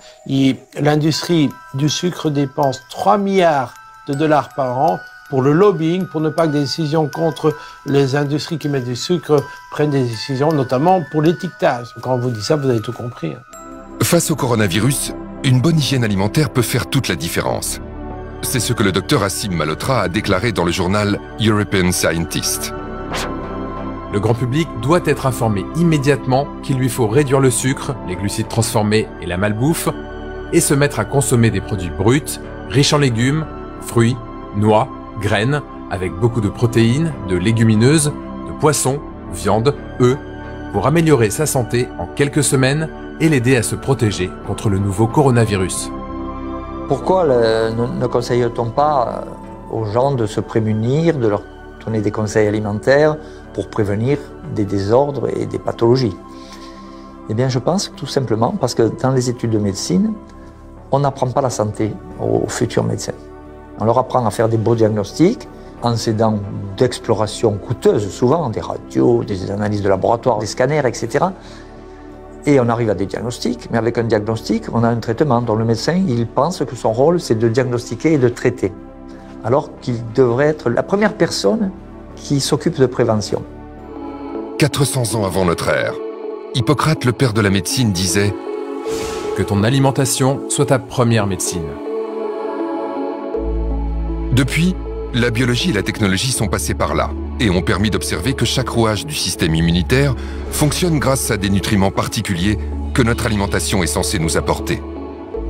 l'industrie du sucre dépense 3 milliards de dollars par an pour le lobbying, pour ne pas que des décisions contre les industries qui mettent du sucre prennent des décisions, notamment pour l'étiquetage. Quand on vous dit ça, vous avez tout compris. Face au coronavirus, une bonne hygiène alimentaire peut faire toute la différence. C'est ce que le docteur Asim Malhotra a déclaré dans le journal European Scientist. Le grand public doit être informé immédiatement qu'il lui faut réduire le sucre, les glucides transformés et la malbouffe, et se mettre à consommer des produits bruts, riches en légumes, fruits, noix, graines, avec beaucoup de protéines, de légumineuses, de poissons, viande, œufs, pour améliorer sa santé en quelques semaines et l'aider à se protéger contre le nouveau coronavirus. Pourquoi ne conseille-t-on pas aux gens de se prémunir, de leur donner des conseils alimentaires pour prévenir des désordres et des pathologies? Eh bien, je pense tout simplement parce que dans les études de médecine, on n'apprend pas la santé aux futurs médecins. On leur apprend à faire des beaux diagnostics en s'aidant d'explorations coûteuses, souvent des radios, des analyses de laboratoire, des scanners, etc. Et on arrive à des diagnostics, mais avec un diagnostic, on a un traitement dont le médecin, il pense que son rôle, c'est de diagnostiquer et de traiter. Alors qu'il devrait être la première personne qui s'occupe de prévention. 400 ans avant notre ère, Hippocrate, le père de la médecine, disait « Que ton alimentation soit ta première médecine ». Depuis, la biologie et la technologie sont passées par là et ont permis d'observer que chaque rouage du système immunitaire fonctionne grâce à des nutriments particuliers que notre alimentation est censée nous apporter.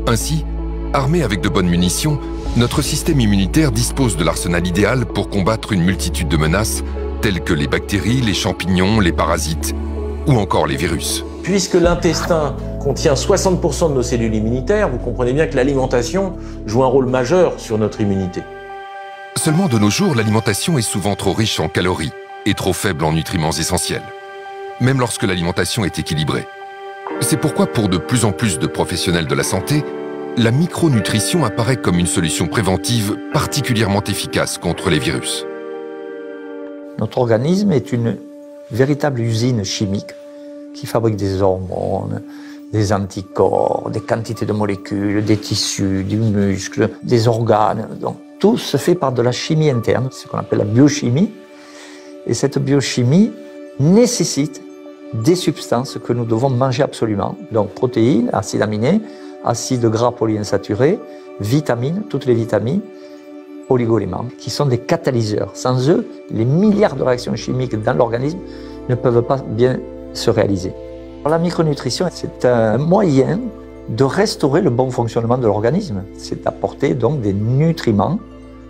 Ainsi, armé avec de bonnes munitions, notre système immunitaire dispose de l'arsenal idéal pour combattre une multitude de menaces telles que les bactéries, les champignons, les parasites ou encore les virus. Puisque l'intestin contient 60% de nos cellules immunitaires, vous comprenez bien que l'alimentation joue un rôle majeur sur notre immunité. Seulement de nos jours, l'alimentation est souvent trop riche en calories et trop faible en nutriments essentiels, même lorsque l'alimentation est équilibrée. C'est pourquoi pour de plus en plus de professionnels de la santé, la micronutrition apparaît comme une solution préventive particulièrement efficace contre les virus. Notre organisme est une véritable usine chimique qui fabrique des hormones, des anticorps, des quantités de molécules, des tissus, du muscle, des organes. Donc, tout se fait par de la chimie interne, ce qu'on appelle la biochimie. Et cette biochimie nécessite des substances que nous devons manger absolument. Donc protéines, acides aminés, acides gras polyinsaturés, vitamines, toutes les vitamines, oligo-éléments, qui sont des catalyseurs. Sans eux, les milliards de réactions chimiques dans l'organisme ne peuvent pas bien se réaliser. La micronutrition, c'est un moyen de restaurer le bon fonctionnement de l'organisme. C'est d'apporter donc des nutriments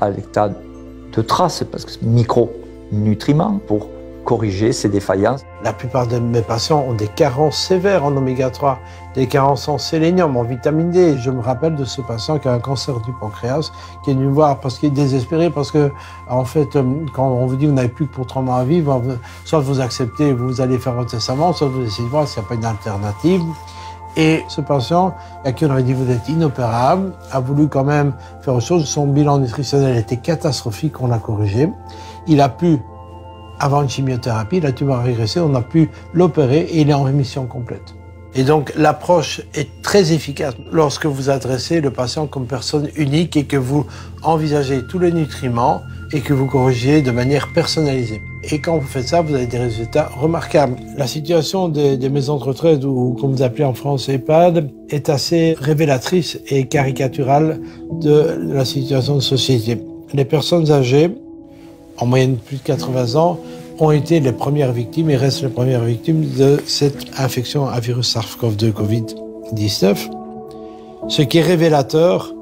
à l'état de trace, parce que micronutriments pour corriger ces défaillances. La plupart de mes patients ont des carences sévères en oméga 3, des carences en sélénium, en vitamine D. Je me rappelle de ce patient qui a un cancer du pancréas, qui est venu me voir parce qu'il est désespéré, parce que, en fait, quand on vous dit que vous n'avez plus que pour 3 mois à vivre, soit vous acceptez, vous allez faire votre testament, soit vous essayez de voir s'il n'y a pas une alternative. Et ce patient, à qui on aurait dit vous êtes inopérable, a voulu quand même faire autre chose. Son bilan nutritionnel était catastrophique, on l'a corrigé. Il a pu, avant une chimiothérapie, la tumeur a régressé, on a pu l'opérer et il est en rémission complète. Et donc l'approche est très efficace lorsque vous adressez le patient comme personne unique et que vous envisagez tous les nutriments et que vous corrigez de manière personnalisée. Et quand vous faites ça, vous avez des résultats remarquables. La situation des maisons de retraite, ou comme vous appelez en France EHPAD, est assez révélatrice et caricaturale de la situation de société. Les personnes âgées, en moyenne plus de 80 ans, ont été les premières victimes et restent les premières victimes de cette infection à virus SARS-CoV-2 Covid-19, ce qui est révélateur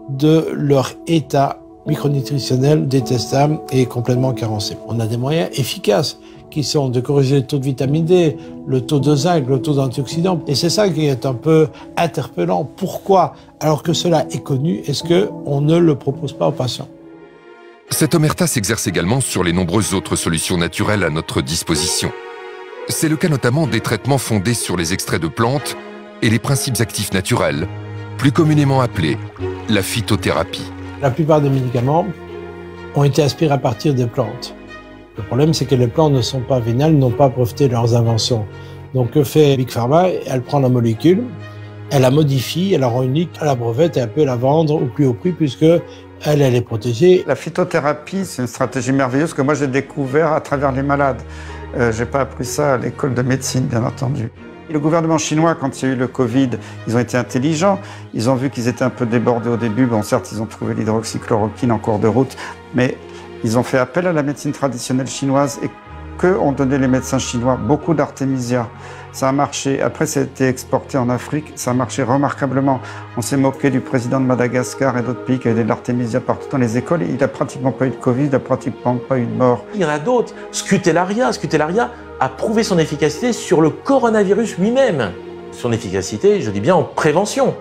de leur état micronutritionnel détestable et complètement carencé. On a des moyens efficaces qui sont de corriger le taux de vitamine D, le taux de zinc, le taux d'antioxydants. Et c'est ça qui est un peu interpellant. Pourquoi, alors que cela est connu, est-ce qu'on ne le propose pas aux patients ? Cette omerta s'exerce également sur les nombreuses autres solutions naturelles à notre disposition. C'est le cas notamment des traitements fondés sur les extraits de plantes et les principes actifs naturels, plus communément appelés la phytothérapie. La plupart des médicaments ont été aspirés à partir des plantes. Le problème, c'est que les plantes ne sont pas vénales, n'ont pas breveté leurs inventions. Donc, que fait Big Pharma? Elle prend la molécule, elle la modifie, elle la rend unique, elle la brevette et elle peut la vendre au plus haut prix puisque elle est protégée. La phytothérapie, c'est une stratégie merveilleuse que moi j'ai découvert à travers les malades. J'ai pas appris ça à l'école de médecine, bien entendu. Le gouvernement chinois, quand il y a eu le Covid, ils ont été intelligents. Ils ont vu qu'ils étaient un peu débordés au début. Bon, certes, ils ont trouvé l'hydroxychloroquine en cours de route, mais ils ont fait appel à la médecine traditionnelle chinoise et que ont donné les médecins chinois? Beaucoup d'artémisia. Ça a marché. Après, ça a été exporté en Afrique. Ça a marché remarquablement. On s'est moqué du président de Madagascar et d'autres pays qui avaient de l'artémisia partout dans les écoles. Il n'a pratiquement pas eu de Covid, il n'a pratiquement pas eu de mort. Il y en a d'autres. Scutellaria a prouvé son efficacité sur le coronavirus lui-même. Son efficacité, je dis bien en prévention.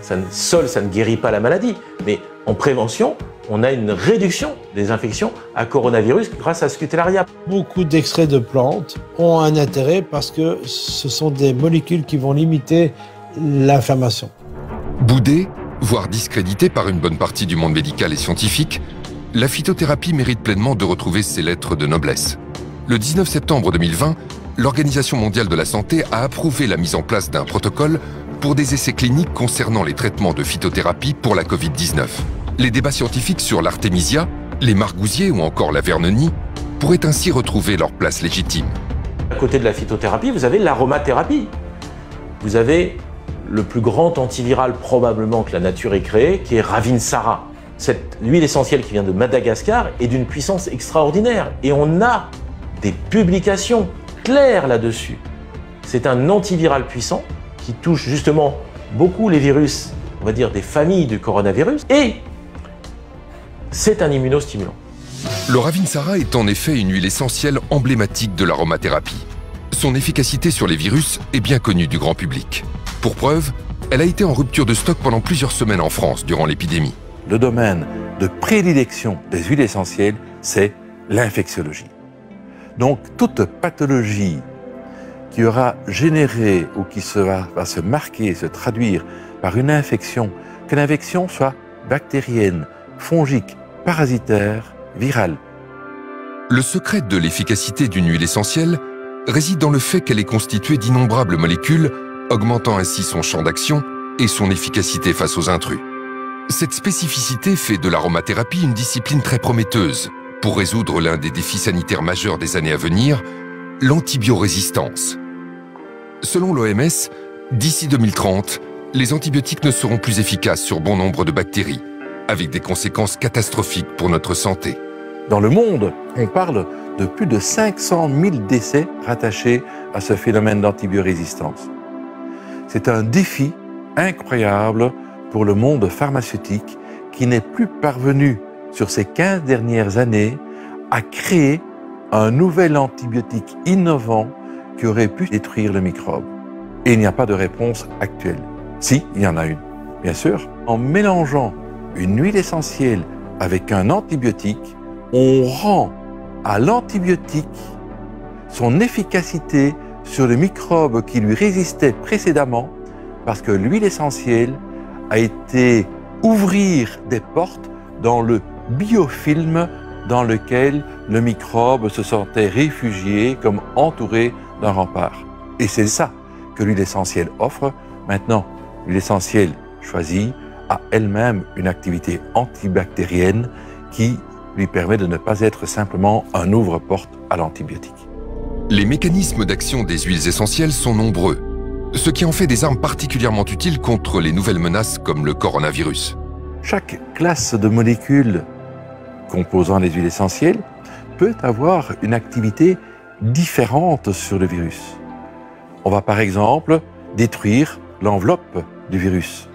Ça ne guérit pas la maladie, mais en prévention, on a une réduction des infections à coronavirus grâce à Scutellaria. Beaucoup d'extraits de plantes ont un intérêt parce que ce sont des molécules qui vont limiter l'inflammation. Boudée, voire discréditée par une bonne partie du monde médical et scientifique, la phytothérapie mérite pleinement de retrouver ses lettres de noblesse. Le 19 septembre 2020, l'Organisation mondiale de la santé a approuvé la mise en place d'un protocole pour des essais cliniques concernant les traitements de phytothérapie pour la Covid-19. Les débats scientifiques sur l'artémisia, les margousiers ou encore la vernonie pourraient ainsi retrouver leur place légitime. À côté de la phytothérapie, vous avez l'aromathérapie. Vous avez le plus grand antiviral probablement que la nature ait créé, qui est Ravinsara. Cette huile essentielle qui vient de Madagascar est d'une puissance extraordinaire. Et on a des publications claires là-dessus. C'est un antiviral puissant qui touche justement beaucoup les virus, on va dire des familles du coronavirus, et c'est un immunostimulant. Le Ravinsara est en effet une huile essentielle emblématique de l'aromathérapie. Son efficacité sur les virus est bien connue du grand public. Pour preuve, elle a été en rupture de stock pendant plusieurs semaines en France durant l'épidémie. Le domaine de prédilection des huiles essentielles, c'est l'infectiologie. Donc toute pathologie qui aura généré ou qui va se marquer, se traduire par une infection, que l'infection soit bactérienne, fongique, parasitaire, virale. Le secret de l'efficacité d'une huile essentielle réside dans le fait qu'elle est constituée d'innombrables molécules, augmentant ainsi son champ d'action et son efficacité face aux intrus. Cette spécificité fait de l'aromathérapie une discipline très prometteuse pour résoudre l'un des défis sanitaires majeurs des années à venir, l'antibiorésistance. Selon l'OMS, d'ici 2030, les antibiotiques ne seront plus efficaces sur bon nombre de bactéries, avec des conséquences catastrophiques pour notre santé. Dans le monde, on parle de plus de 500 000 décès rattachés à ce phénomène d'antibiorésistance. C'est un défi incroyable pour le monde pharmaceutique qui n'est plus parvenu sur ces 15 dernières années à créer un nouvel antibiotique innovant qui aurait pu détruire le microbe. Et il n'y a pas de réponse actuelle. Si, il y en a une, bien sûr. En mélangeant une huile essentielle avec un antibiotique, on rend à l'antibiotique son efficacité sur le microbe qui lui résistait précédemment parce que l'huile essentielle a été ouvrir des portes dans le biofilm dans lequel le microbe se sentait réfugié comme entouré d'un rempart. Et c'est ça que l'huile essentielle offre. Maintenant, l'huile essentielle choisie a elle-même une activité antibactérienne qui lui permet de ne pas être simplement un ouvre-porte à l'antibiotique. Les mécanismes d'action des huiles essentielles sont nombreux, ce qui en fait des armes particulièrement utiles contre les nouvelles menaces comme le coronavirus. Chaque classe de molécules composant les huiles essentielles peut avoir une activité différente sur le virus. On va par exemple détruire l'enveloppe du virus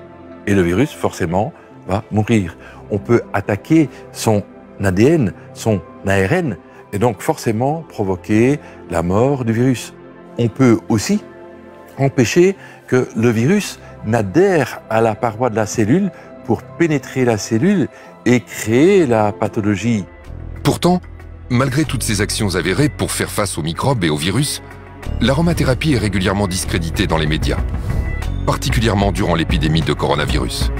et le virus forcément va mourir. On peut attaquer son ADN, son ARN et donc forcément provoquer la mort du virus. On peut aussi empêcher que le virus n'adhère à la paroi de la cellule pour pénétrer la cellule et créer la pathologie. Pourtant, malgré toutes ces actions avérées pour faire face aux microbes et aux virus, l'aromathérapie est régulièrement discréditée dans les médias, particulièrement durant l'épidémie de coronavirus.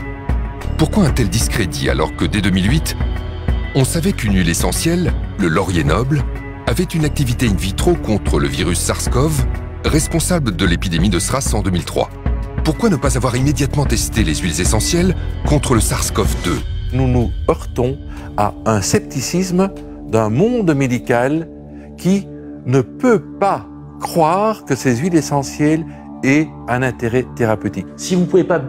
Pourquoi un tel discrédit alors que dès 2008, on savait qu'une huile essentielle, le laurier noble, avait une activité in vitro contre le virus SARS-CoV, responsable de l'épidémie de SRAS en 2003. Pourquoi ne pas avoir immédiatement testé les huiles essentielles contre le SARS-CoV-2, Nous nous heurtons à un scepticisme d'un monde médical qui ne peut pas croire que ces huiles essentielles aient un intérêt thérapeutique. Si vous ne pouvez pas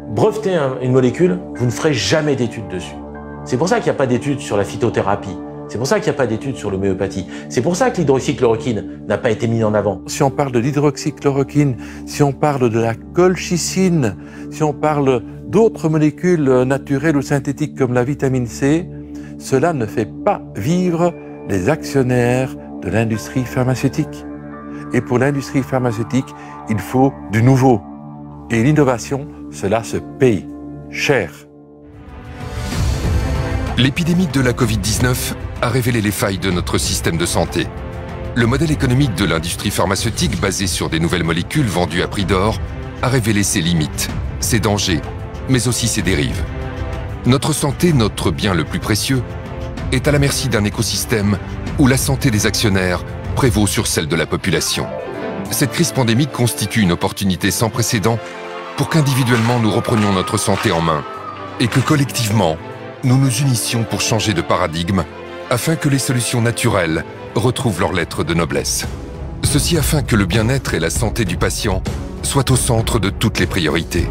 breveter une molécule, vous ne ferez jamais d'études dessus. C'est pour ça qu'il n'y a pas d'études sur la phytothérapie. C'est pour ça qu'il n'y a pas d'études sur l'homéopathie. C'est pour ça que l'hydroxychloroquine n'a pas été mis en avant. Si on parle de l'hydroxychloroquine, si on parle de la colchicine, si on parle d'autres molécules naturelles ou synthétiques comme la vitamine C, cela ne fait pas vivre les actionnaires de l'industrie pharmaceutique. Et pour l'industrie pharmaceutique, il faut du nouveau. Et l'innovation, cela se paye cher. L'épidémie de la Covid-19 a révélé les failles de notre système de santé. Le modèle économique de l'industrie pharmaceutique basé sur des nouvelles molécules vendues à prix d'or a révélé ses limites, ses dangers, mais aussi ses dérives. Notre santé, notre bien le plus précieux, est à la merci d'un écosystème où la santé des actionnaires prévaut sur celle de la population. Cette crise pandémique constitue une opportunité sans précédent pour qu'individuellement nous reprenions notre santé en main et que collectivement, nous nous unissions pour changer de paradigme afin que les solutions naturelles retrouvent leur lettre de noblesse. Ceci afin que le bien-être et la santé du patient soient au centre de toutes les priorités.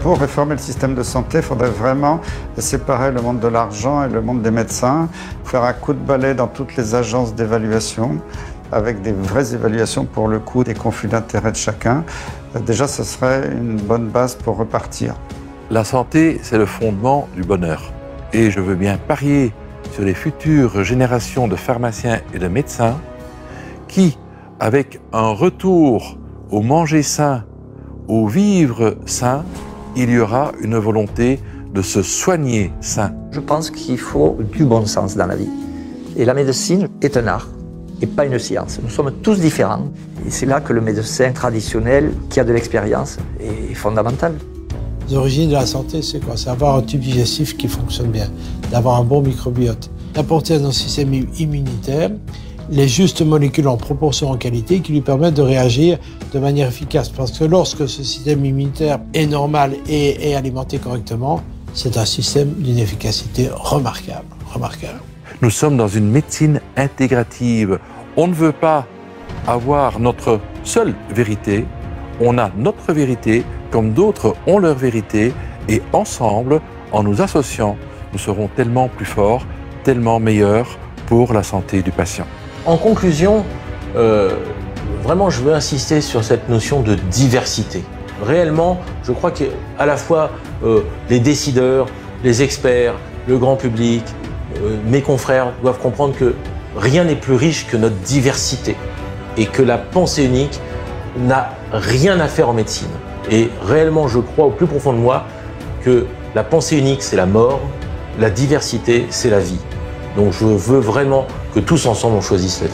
Pour réformer le système de santé, il faudrait vraiment séparer le monde de l'argent et le monde des médecins, faire un coup de balai dans toutes les agences d'évaluation, avec des vraies évaluations pour le coup des conflits d'intérêts de chacun. Déjà, ce serait une bonne base pour repartir. La santé, c'est le fondement du bonheur. Et je veux bien parier sur les futures générations de pharmaciens et de médecins qui, avec un retour au manger sain, au vivre sain, il y aura une volonté de se soigner sain. Je pense qu'il faut du bon sens dans la vie. Et la médecine est un art et pas une science. Nous sommes tous différents. Et c'est là que le médecin traditionnel, qui a de l'expérience, est fondamental. Les origines de la santé, c'est quoi? C'est avoir un tube digestif qui fonctionne bien, d'avoir un bon microbiote, d'apporter à notre système immunitaire les justes molécules en proportion en qualité qui lui permettent de réagir de manière efficace. Parce que lorsque ce système immunitaire est normal et est alimenté correctement, c'est un système d'une efficacité remarquable. Nous sommes dans une médecine intégrative. On ne veut pas avoir notre seule vérité. On a notre vérité comme d'autres ont leur vérité. Et ensemble, en nous associant, nous serons tellement plus forts, tellement meilleurs pour la santé du patient. En conclusion, vraiment, je veux insister sur cette notion de diversité. Réellement, je crois qu'à la fois les décideurs, les experts, le grand public, mes confrères doivent comprendre que rien n'est plus riche que notre diversité et que la pensée unique n'a rien à faire en médecine. Et réellement, je crois au plus profond de moi que la pensée unique, c'est la mort, la diversité, c'est la vie. Donc je veux vraiment que tous ensemble, on choisisse la vie.